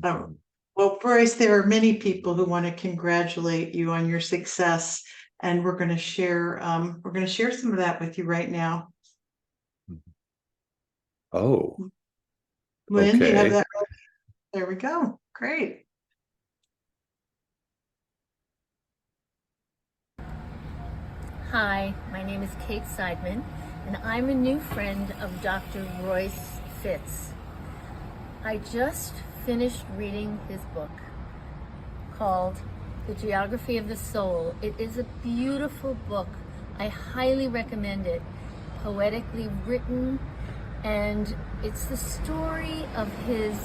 Well, Royce, there are many people who want to congratulate you on your success, and we're going to share some of that with you right now. Oh. Lynn, do you have that? There we go. Great. Hi, my name is Kate Seidman, and I'm a new friend of Dr. Royce Fitt's. I just finished reading his book called The Geography of the Soul. It is a beautiful book. I highly recommend it. Poetically written, and it's the story of his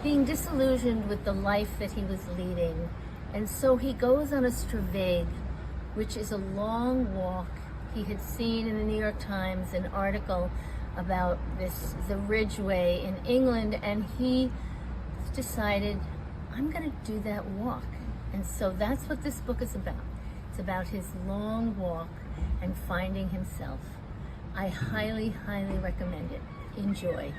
being disillusioned with the life that he was leading. And so he goes on a straveg, which is a long walk. He had seen in the New York Times an article about the Ridgeway in England, and he decided, I'm going to do that walk. And so that's what this book is about. It's about his long walk and finding himself. I highly, highly recommend it. Enjoy.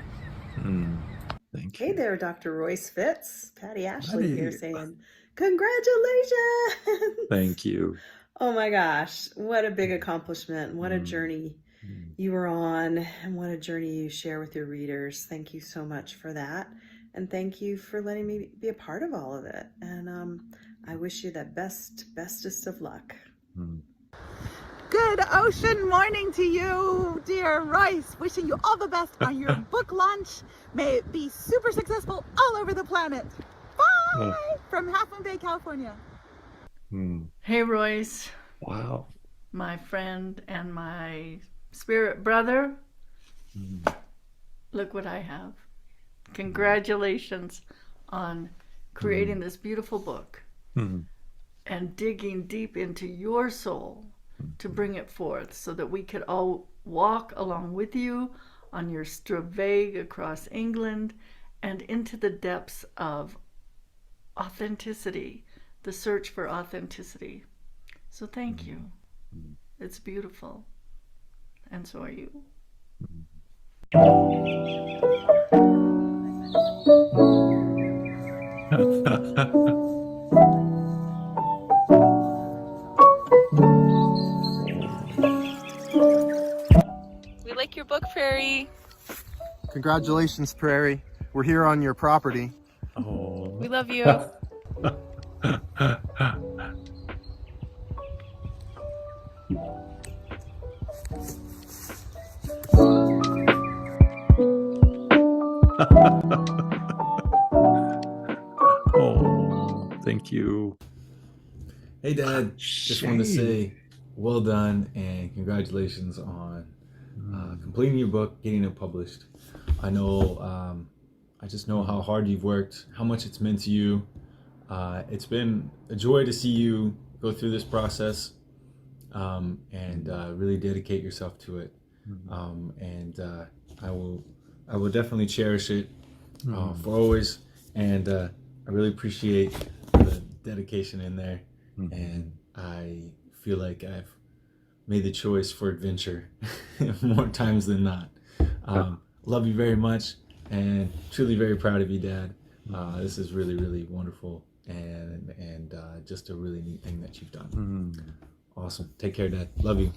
Thank you. Hey there, Dr. Royce Fitts. Patty Ashley here saying, congratulations. Thank you. Oh my gosh, what a big accomplishment. What a journey you were on, and what a journey you share with your readers. Thank you so much for that. And thank you for letting me be a part of all of it. And I wish you the bestest of luck. Good ocean morning to you, dear Royce. Wishing you all the best on your book launch. May it be super successful all over the planet. Bye! From Half Moon Bay, California. Hey, Royce. Wow. My friend and my spirit brother. Look what I have. Congratulations on creating this beautiful book and digging deep into your soul to bring it forth so that we could all walk along with you on your straveg across England and into the depths of authenticity, the search for authenticity. So thank you. It's beautiful. And so are you. We like your book, Prairie. Congratulations, Prairie. We're here on your property. Oh. We love you. Thank you. Hey, Dad. Just wanted to say well done and congratulations on completing your book, getting it published. I just know how hard you've worked, how much it's meant to you. It's been a joy to see you go through this process and really dedicate yourself to it. I will definitely cherish it for always. And I really appreciate the dedication in there. And I feel like I've made the choice for adventure more times than not. Love you very much and truly very proud of you, Dad. This is really, really wonderful and just a really neat thing that you've done. Awesome. Take care, Dad. Love you.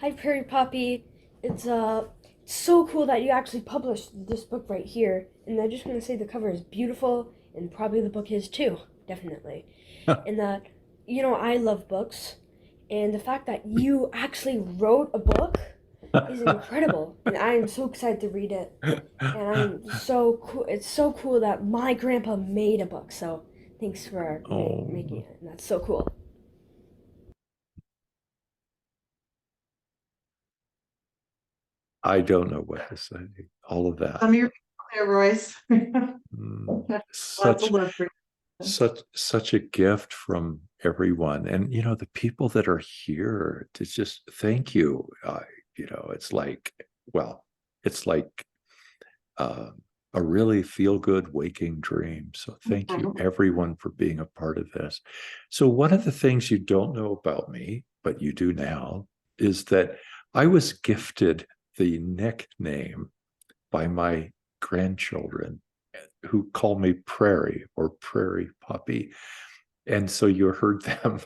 Hi, Prairie Poppy. It's so cool that you actually published this book right here. And I just want to say the cover is beautiful, and probably the book is too, definitely. And that, I love books, and the fact that you actually wrote a book is incredible. And I am so excited to read it. And I'm so cool. It's so cool that my grandpa made a book. So thanks for making it. And that's so cool. I don't know what to say. All of that. You're there, Royce. Such a gift from everyone, and the people that are here to just thank you. It's like a really feel good waking dream. So thank you everyone for being a part of this. So one of the things you don't know about me, but you do now, is that I was gifted the nickname by my grandchildren who call me Prairie or Prairie Puppy. And so you heard them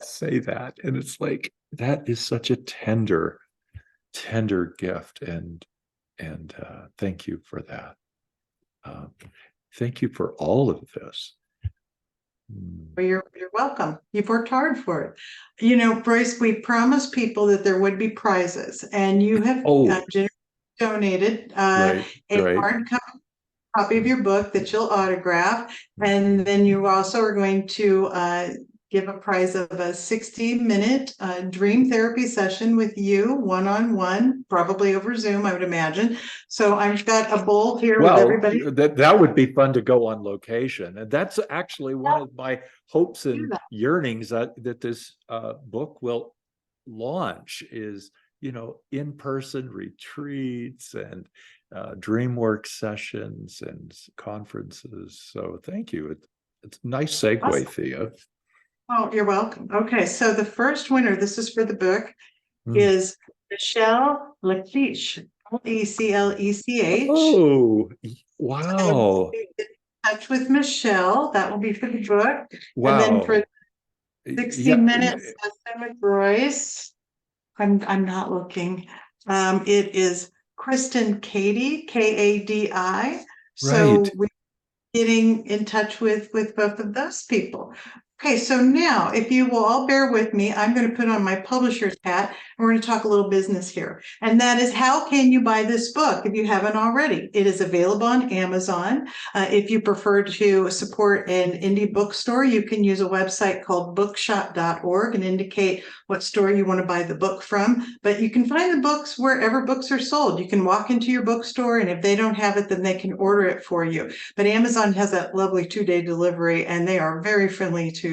say that. And it's like, that is such a tender gift. And thank you for that. Thank you for all of this. Well, you're welcome. You've worked hard for it. Bryce, we promised people that there would be prizes, and you have generously donated a hard copy of your book that you'll autograph, and then you also are going to give a prize of a 60-minute dream therapy session with you, one-on-one, probably over Zoom, I would imagine. So I've got a bowl here with everybody. That would be fun to go on location. And that's actually one of my hopes and yearnings that this book will launch is, in-person retreats and dream work sessions and conferences. So thank you. It's a nice segue, awesome. Thea. Oh, you're welcome. Okay, so the first winner, this is for the book, is Michelle Leclech, Leclech. Oh, wow. So get in touch with Michelle. That will be for the book. Wow. And then for 60 minutes session with Royce, I'm not looking. It is Kristen Cady, Kadi. So we're getting in touch with both of those people. Okay, so now if you will all bear with me, I'm going to put on my publisher's hat and we're going to talk a little business here. And that is, how can you buy this book if you haven't already? It is available on Amazon. If you prefer to support an indie bookstore, you can use a website called bookshop.org and indicate what store you want to buy the book from. But you can find the books wherever books are sold. You can walk into your bookstore, and if they don't have it, then they can order it for you. But Amazon has that lovely 2-day delivery, and they are very friendly to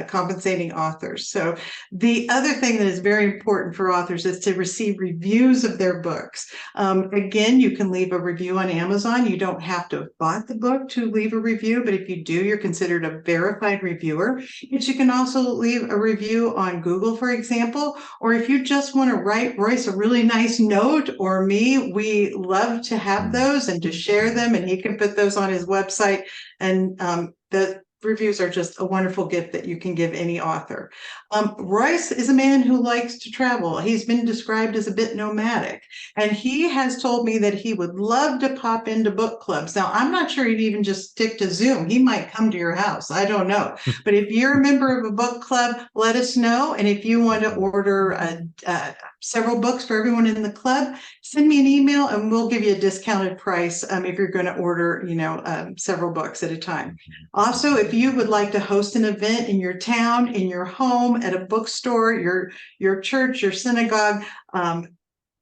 compensating authors. So the other thing that is very important for authors is to receive reviews of their books. Again, you can leave a review on Amazon. You don't have to have bought the book to leave a review, but if you do, you're considered a verified reviewer. But you can also leave a review on Google, for example, or if you just want to write Royce a really nice note, or me, we love to have those and to share them, and he can put those on his website. And the reviews are just a wonderful gift that you can give any author. Royce is a man who likes to travel. He's been described as a bit nomadic, and he has told me that he would love to pop into book clubs. Now, I'm not sure he'd even just stick to Zoom. He might come to your house. I don't know. But if you're a member of a book club, let us know. And if you want to order several books for everyone in the club, send me an email and we'll give you a discounted price if you're going to order, several books at a time. Also, if you would like to host an event in your town, in your home, at a bookstore, your church, your synagogue,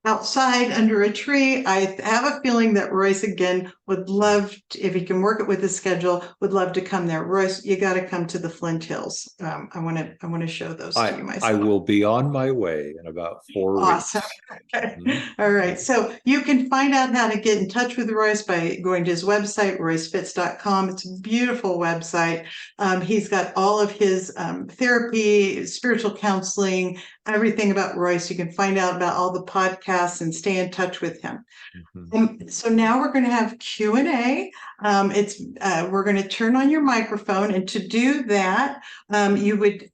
outside under a tree, I have a feeling that Royce again would love, if he can work it with his schedule, would love to come there. Royce, you got to come to the Flint Hills. I want to show those to you myself. I will be on my way in about 4 Awesome. weeks. Okay. All right. So you can find out how to get in touch with Royce by going to his website, roycefitts.com. It's a beautiful website. He's got all of his therapy, spiritual counseling, everything about Royce. You can find out about all the podcasts and stay in touch with him. So now we're going to have Q&A. We're going to turn on your microphone, and to do that, you would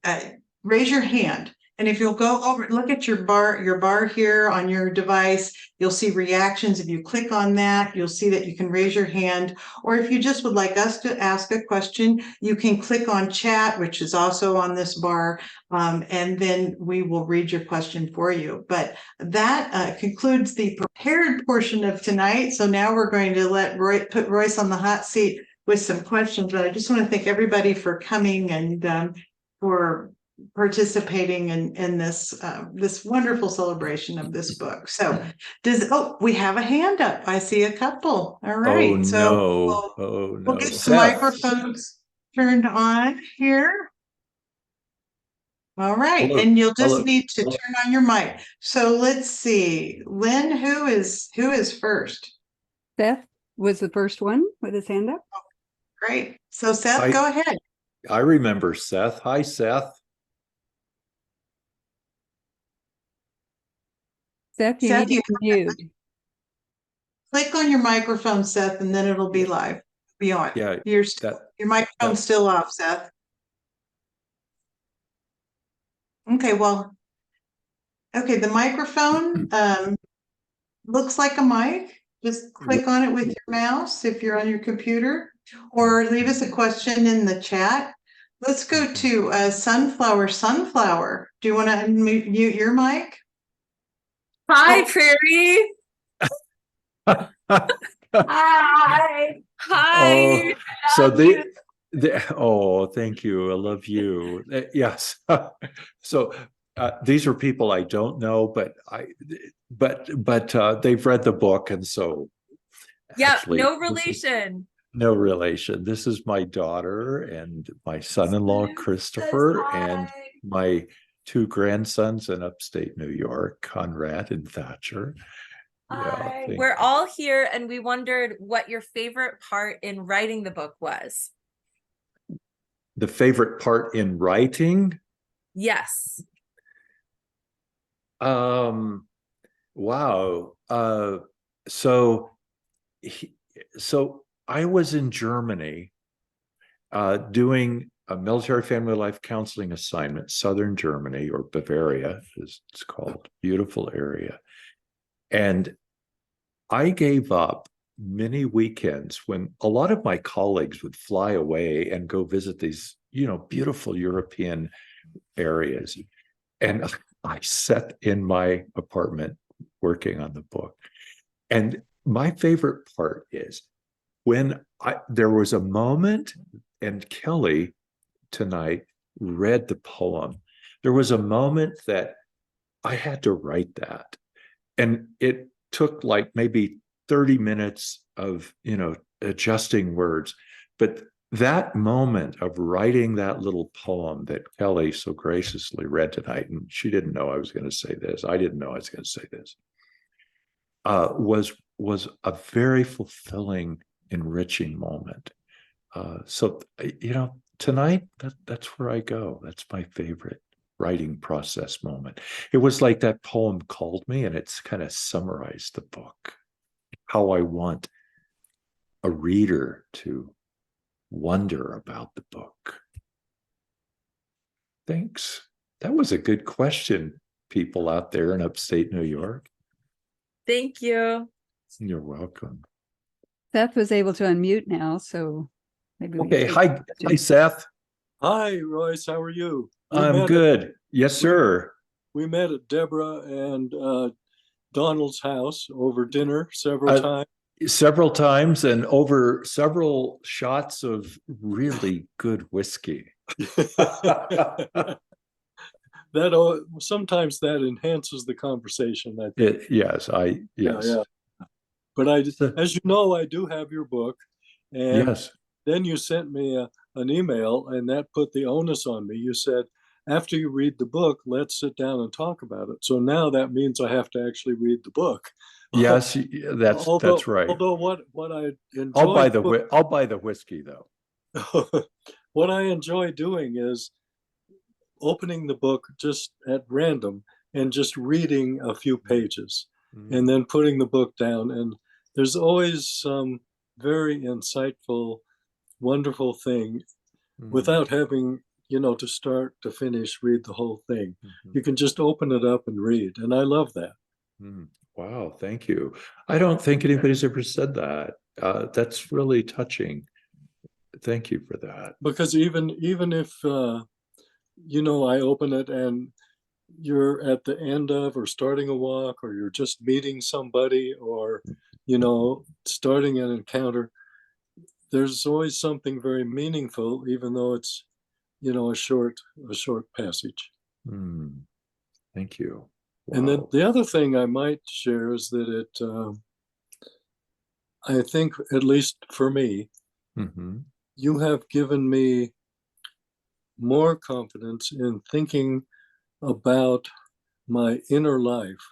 raise your hand. And if you'll go over, look at your bar here on your device, you'll see reactions. If you click on that, you'll see that you can raise your hand. Or if you just would like us to ask a question, you can click on chat, which is also on this bar, and then we will read your question for you. But that concludes the prepared portion of tonight. So now we're going to put Royce on the hot seat with some questions. But I just want to thank everybody for coming and for participating in this this wonderful celebration of this book. So we have a hand up. I see a couple. All right. Oh, so no. Oh, no. we'll get some microphones turned on here. All right. Hello. And you'll just Hello. need to turn on your mic. So let's see. Lynn, who is first? Seth was the first one with his hand up. Great. So Seth, go ahead. I remember Seth. Hi, Seth. Seth, you need to mute. Click on your microphone, Seth, and then it'll be live. Be on. Yeah. Your microphone's still off, Seth. Okay, well, okay, the microphone looks like a mic. Just click on it with your mouse if you're on your computer, or leave us a question in the chat. Let's go to Sunflower. Do you want to unmute your mic? Hi, Prairie. Hi. Hi. Oh, so thank you. I love you. Yes. So these are people I don't know, but they've read the book, and so no relation. No relation. This is my daughter and my son-in-law Christopher, and my 2 grandsons in upstate New York, Conrad and Thatcher. Yeah, we're all here, and we wondered what your favorite part in writing the book was. The favorite part in writing? Yes. Wow. So I was in Germany doing a military family life counseling assignment, Southern Germany, or Bavaria, as it's called, beautiful area. And I gave up many weekends when a lot of my colleagues would fly away and go visit these, beautiful European areas. And I sat in my apartment working on the book. And my favorite part is when there was a moment, and Kelly tonight read the poem, there was a moment that I had to write that. And it took like maybe 30 minutes of, adjusting words. But that moment of writing that little poem that Kelly so graciously read tonight, and she didn't know I was going to say this, I didn't know I was going to say this, was a very fulfilling, enriching moment. So, tonight, that's where I go. That's my favorite writing process moment. It was like that poem called me, and it's kind of summarized the book, how I want a reader to wonder about the book. Thanks. That was a good question, people out there in upstate New York. Thank you. You're welcome. Seth was able to unmute now, so maybe we okay. Hi, Seth. Hi, Royce. How are you? I'm good. Yes, sir. We met at Deborah and Donald's house over dinner several times. several times and over several shots of really good whiskey. That sometimes that enhances the conversation. I think. Yes. Yeah. But as you know, I do have your book, and yes. Then you sent me an email, and that put the onus on me. You said, after you read the book, let's sit down and talk about it. So now that means I have to actually read the book. Yes, that's right. Although what I enjoy, I'll buy the whiskey though. What I enjoy doing is opening the book just at random and just reading a few pages, and then putting the book down. And there's always some very insightful, wonderful thing without having, to start to finish, read the whole thing. You can just open it up and read. And I love that. Wow. Thank you. I don't think anybody's ever said that. That's really touching. Thank you for that. Because even if, I open it and you're at the end of or starting a walk, or you're just meeting somebody, or, starting an encounter, there's always something very meaningful, even though it's, a short passage. Thank you. Wow. And then the other thing I might share is that I think, at least for me, you have given me more confidence in thinking about my inner life,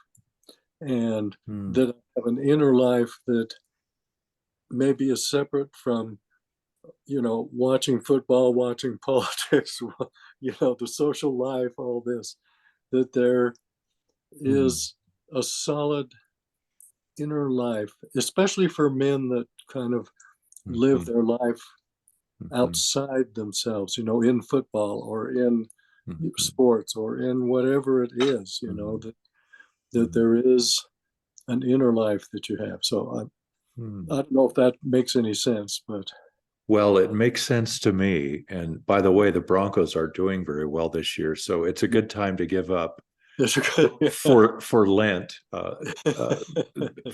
and that I have an inner life that maybe is separate from, watching football, watching politics, the social life, all this, that there is a solid inner life, especially for men that kind of live their life outside themselves, in football or in sports or in whatever it is, that there is an inner life that you have. So I don't know if that makes any sense, but. Well, it makes sense to me. And by the way, the Broncos are doing very well this year, so it's a good time to give up for Lent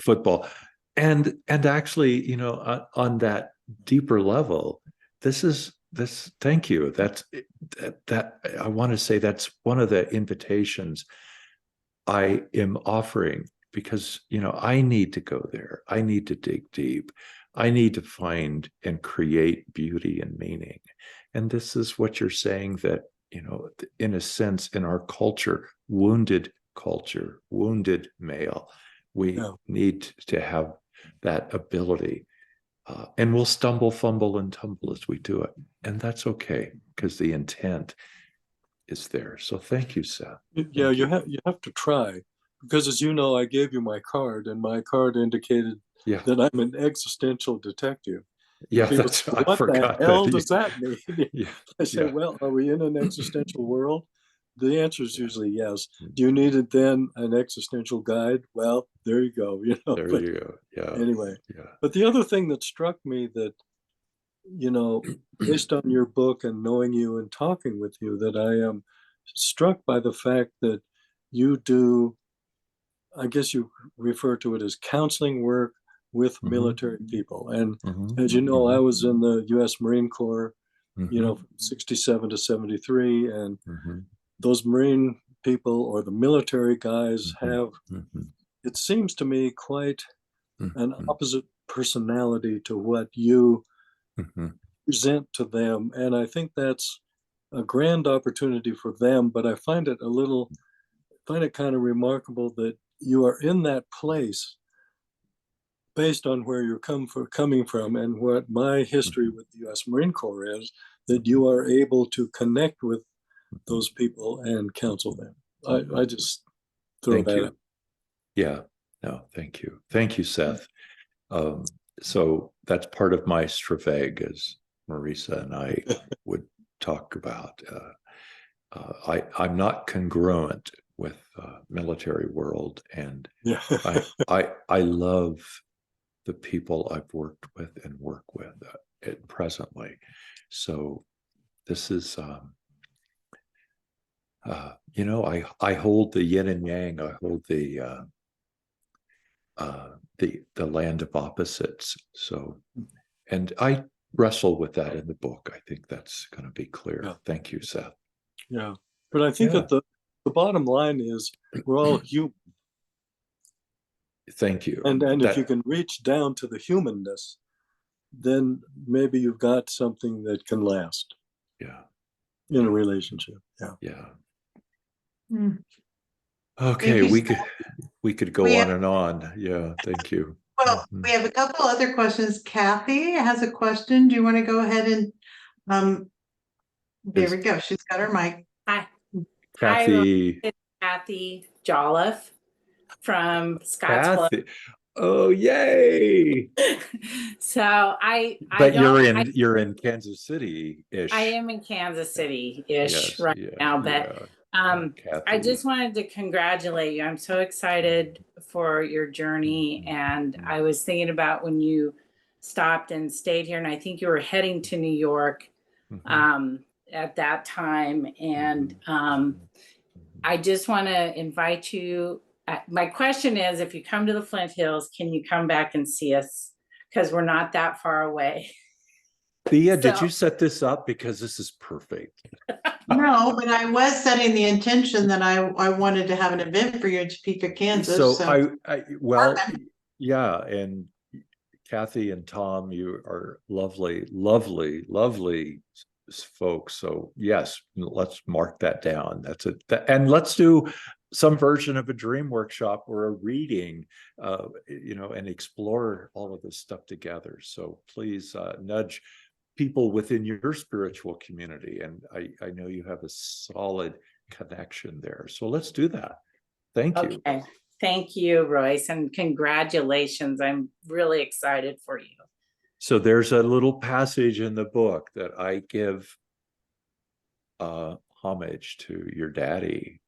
football. And actually, on that deeper level, this. Thank you. That I want to say that's one of the invitations I am offering, because I need to go there. I need to dig deep. I need to find and create beauty and meaning. And this is what you're saying, that, in a sense, in our culture, wounded male, we need to have that ability. And we'll stumble, fumble, and tumble as we do it. And that's okay, because the intent is there. So thank you, Seth. Yeah, you have to try, because, as you know, I gave you my card, and my card indicated that I'm an existential detective. Yeah, what the hell does that mean? I say, well, are we in an existential world? The answer is usually yes. Do you need it then an existential guide? Well, there you go. There you go. Yeah. Anyway, but the other thing that struck me, that, based on your book and knowing you and talking with you, that I am struck by the fact that you do, I guess you refer to it as counseling work with military people. And as you know, I was in the U.S. Marine Corps, from 67 to 73. And those Marine people, or the military guys, have, it seems to me, quite an opposite personality to what you present to them. And I think that's a grand opportunity for them. But I find it kind of remarkable that you are in that place based on where you're coming from, and what my history with the U.S. Marine Corps is, that you are able to connect with those people and counsel them. I just throw that out. Yeah. No, thank you. Thank you, Seth. So that's part of my straveg, as Marisa and I would talk about. I'm not congruent with military world, and I love the people I've worked with and work with presently. So this is, I hold the yin and yang. I hold the the land of opposites. So, and I wrestle with that in the book. I think that's going to be clear. Yeah. Thank you, Seth. Yeah. But I think that the bottom line is we're all human. Thank you. And if you can reach down to the humanness, then maybe you've got something that can last. Yeah. In a relationship. Yeah. Yeah. Mm. Okay, we could go on and on. Yeah, thank you. Well, we have a couple other questions. Kathy has a question. Do you want to go ahead and there we go. She's got her mic. Hi. Kathy. Hi, it's Kathy Jolliffe from Scottsbluff. Kathy. Oh, yay. So But you're in Kansas City-ish. I am in Kansas City-ish now, but Kathy. I just wanted to congratulate you. I'm so excited for your journey. And I was thinking about when you stopped and stayed here, and I think you were heading to New York at that time. And I just want to invite you. My question is, if you come to the Flint Hills, can you come back and see us? Because we're not that far away. Thea, did you set this up? Because this is perfect. No, but I was setting the intention that I wanted to have an event for you in Topeka, Kansas. So yeah, and Kathy and Tom, you are lovely, lovely, lovely folks. So yes, let's mark that down. That's it. And let's do some version of a dream workshop or a reading, and explore all of this stuff together. So please nudge people within your spiritual community. And I know you have a solid connection there. So let's do that. Thank you. Okay. Thank you, Royce, and congratulations. I'm really excited for you. So there's a little passage in the book that I give homage to your daddy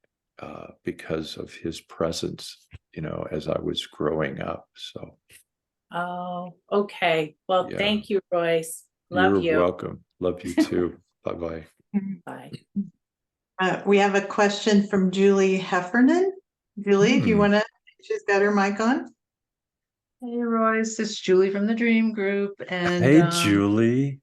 because of his presence, as I was growing up. So. Oh, okay. Well, thank you, Royce. Love you. You're welcome. Love you too. Bye-bye. Bye. We have a question from Julie Heffernan. Julie, do you want to? She's got her mic on. Hey, Royce. It's Julie from the Dream Group. And hey, Julie.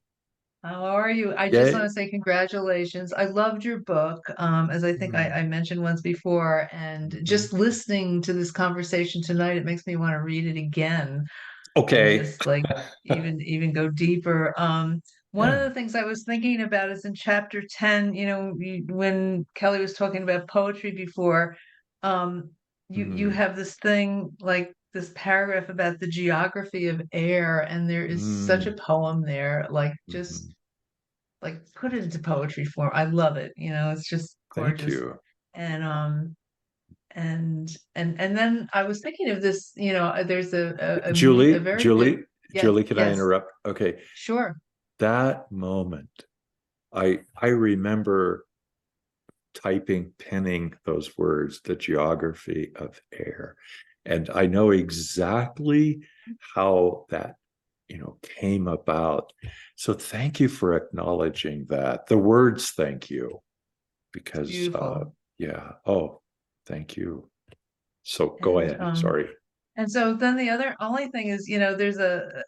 How are you? I just want to say congratulations. I loved your book, as I think I mentioned once before. And just listening to this conversation tonight, it makes me want to read it again. Okay. Just like even go deeper. One of the things I was thinking about is in chapter 10, when Kelly was talking about poetry before, you have this thing, like this paragraph about the geography of air, and there is such a poem there, like just like put it into poetry form. I love it. It's just gorgeous. Thank you. And then I was thinking of this, there's a Julie, very Julie, good, Julie, can I interrupt? Okay. Sure. That moment, I remember penning those words, the geography of air. And I know exactly how that, came about. So thank you for acknowledging that. The words, thank you. Because, oh, thank you. So go ahead. Sorry. And so then the only thing is, there's a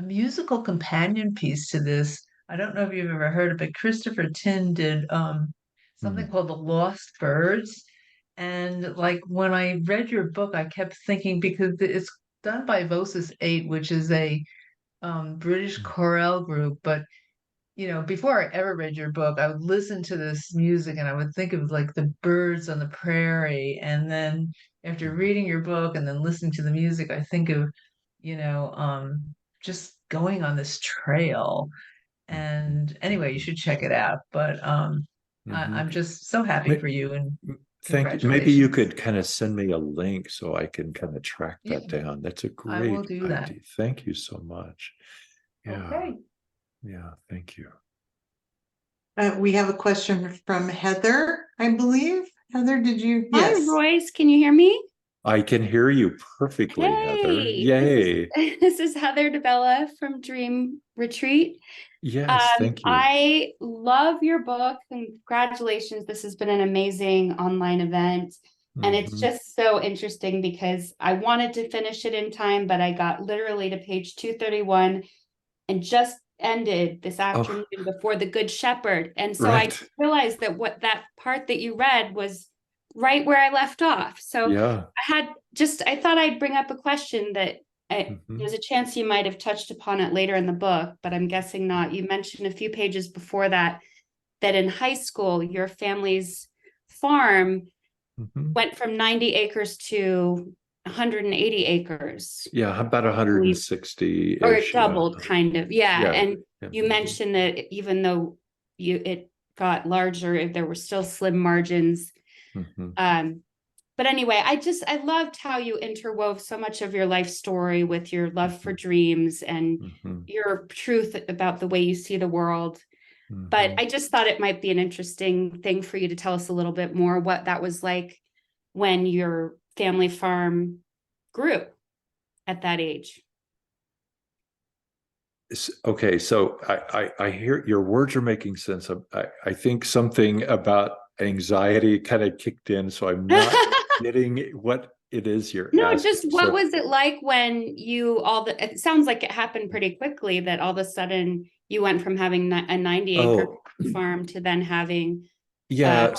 musical companion piece to this. I don't know if you've ever heard of it. Christopher Tin did something called The Lost Birds. And like when I read your book, I kept thinking, because it's done by Vocis 8, which is a British chorale group. But before I ever read your book, I would listen to this music and I would think of like the birds on the prairie. And then after reading your book and then listening to the music, I think of, just going on this trail. And anyway, you should check it out. But I'm just so happy for you, and thank you. Maybe you could kind of send me a link so I can kind of track that down. That's a great I will do that. idea. Thank you so much. Yeah. Okay. Yeah, thank you. We have a question from Heather, I believe. Heather, did you? Yes. Hi, Royce. Can you hear me? I can hear you perfectly, Heather. Yay. This is Heather DeBella from Dream Retreat. Yes, thank you. I love your book. Congratulations. This has been an amazing online event. And it's just so interesting because I wanted to finish it in time, but I got literally to page 231 and just ended this afternoon before the Good Shepherd. And so I realized that what that part that you read was right where I left off. So I thought I'd bring up a question that there's a chance you might have touched upon it later in the book, but I'm guessing not. You mentioned a few pages before that in high school, your family's farm went from 90 acres to 180 acres. Yeah, about 160 or it doubled kind of. And you mentioned that even though it got larger, there were still slim margins. But anyway, I loved how you interwove so much of your life story with your love for dreams and your truth about the way you see the world. But I just thought it might be an interesting thing for you to tell us a little bit more what that was like when your family farm grew at that age. Okay, so I hear your words are making sense. I think something about anxiety kind of kicked in, so I'm not getting what it is you're asking. Just what was it like when it sounds like it happened pretty quickly, that all of a sudden you went from having a 90 acre farm to then having so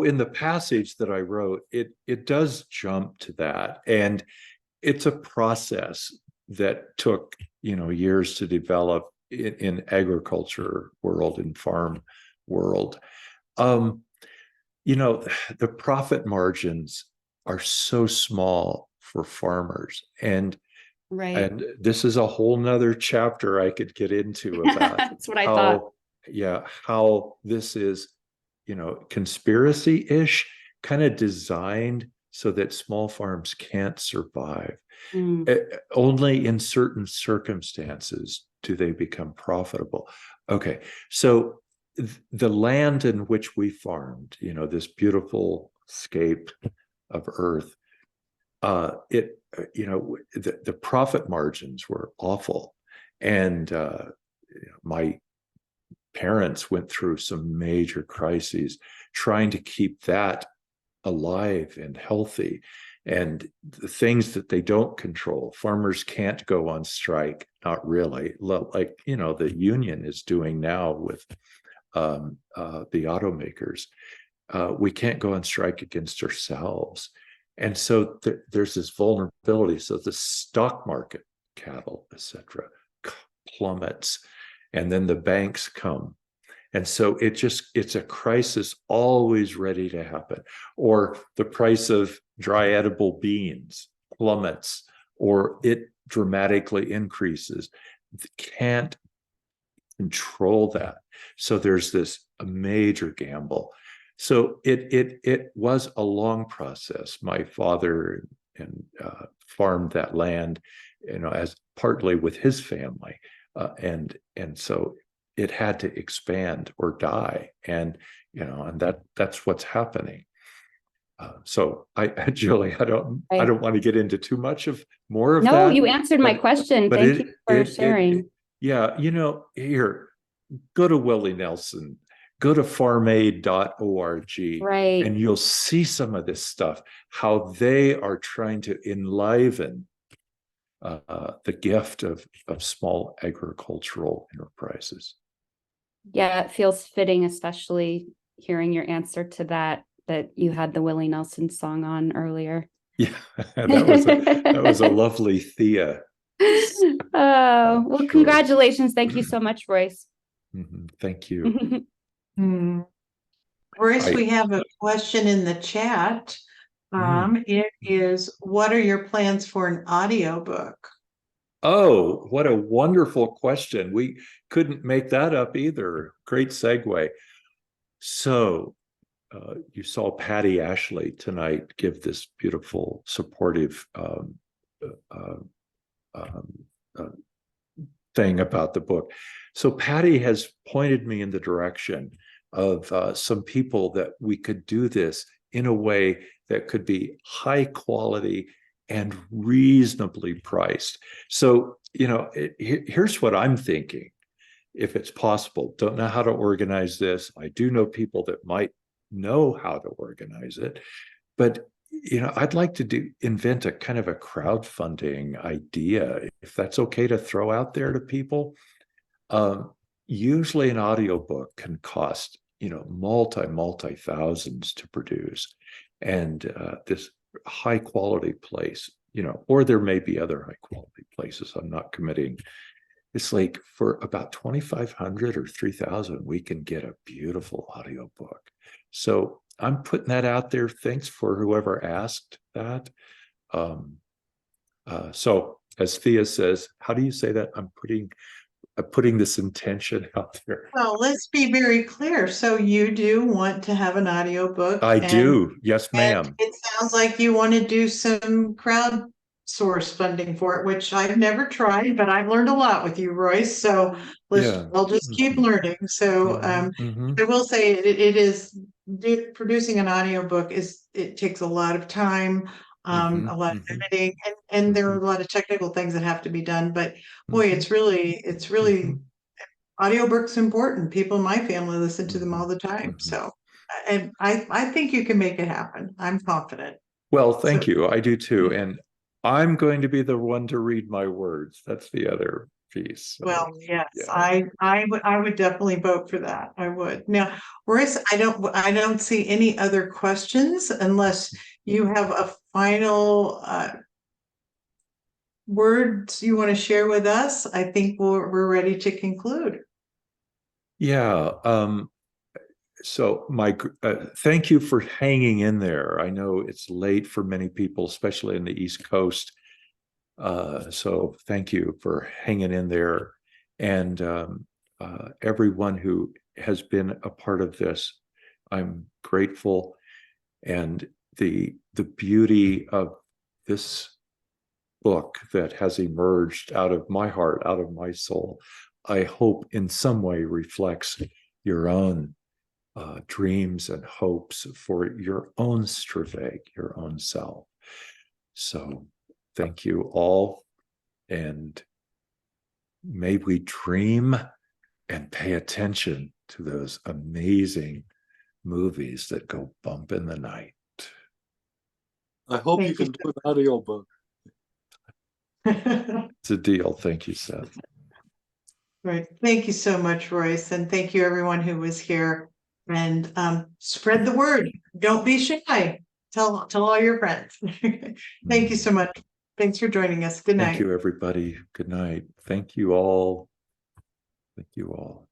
in the passage that I wrote, it does jump to that, and it's a process that took years to develop in agriculture world and farm world. The profit margins are so small for farmers, and this is a whole nother chapter I could get into about that's what I thought. How this is conspiracy-ish, kind of designed so that small farms can't survive. Only in certain circumstances do they become profitable. Okay, so the land in which we farmed, this beautiful scape of earth, the profit margins were awful, and my parents went through some major crises trying to keep that alive and healthy. And the things that they don't control, farmers can't go on strike, not really, like the union is doing now with the automakers. We can't go on strike against ourselves, and so there's this vulnerability. So the stock market, cattle, etc., plummets, and then the banks come. And so it's a crisis always ready to happen. Or the price of dry edible beans plummets, or it dramatically increases. Can't control that. So there's a major gamble. So it was a long process. My father farmed that land, as partly with his family, and so it had to expand or die, and that's what's happening. So Julie, I don't want to get into too much more of that. No, you answered my question. Thank you for sharing. Here, go to Willie Nelson, go to farmaid.org, and you'll see some of this stuff, how they are trying to enliven the gift of small agricultural enterprises. Yeah, it feels fitting, especially hearing your answer to that you had the Willie Nelson song on earlier. Yeah, that was a lovely Thea. Well, congratulations. Thank you so much, Royce. Thank you. Royce, we have a question in the chat. It is, what are your plans for an audiobook? Oh, what a wonderful question. We couldn't make that up either. Great segue. So you saw Patty Ashley tonight give this beautiful, supportive thing about the book. So Patty has pointed me in the direction of some people that we could do this in a way that could be high quality and reasonably priced. So, here's what I'm thinking, if it's possible. Don't know how to organize this. I do know people that might know how to organize it. But I'd like to invent a kind of a crowdfunding idea, if that's okay to throw out there to people. Usually an audiobook can cost, multi thousands to produce. And this high quality place, or there may be other high quality places. I'm not committing. It's like for about 2,500 or 3,000, we can get a beautiful audiobook. So I'm putting that out there. Thanks for whoever asked that. So as Thea says, how do you say that? I'm putting this intention out there. Well, let's be very clear. So you do want to have an audiobook? I do. Yes, ma'am. It sounds like you want to do some crowdsource funding for it, which I've never tried, but I've learned a lot with you, Royce. So I'll just keep learning. So I will say it is producing an audiobook it takes a lot of time, a lot of editing, and there are a lot of technical things that have to be done. But boy, it's really audiobook's important. People in my family listen to them all the time. So, and I think you can make it happen. I'm confident. Well, thank you. I do too. And I'm going to be the one to read my words. That's the other piece. So, well, yes, yeah. I would definitely vote for that. I would. Now, Royce, I don't see any other questions unless you have a final words you want to share with us. I think we're ready to conclude. Yeah. So thank you for hanging in there. I know it's late for many people, especially in the East Coast. So thank you for hanging in there. And everyone who has been a part of this, I'm grateful. And the beauty of this book that has emerged out of my heart, out of my soul, I hope in some way reflects your own dreams and hopes for your own Straveg, your own self. So thank you all, and may we dream and pay attention to those amazing movies that go bump in the night. I hope you can do an audiobook. It's a deal. Thank you, Seth. Right. Thank you so much, Royce. And thank you everyone who was here. And spread the word. Don't be shy. Tell all your friends. Thank you so much. Thanks for joining us. Good night. Thank you, everybody. Good night. Thank you all. Thank you all.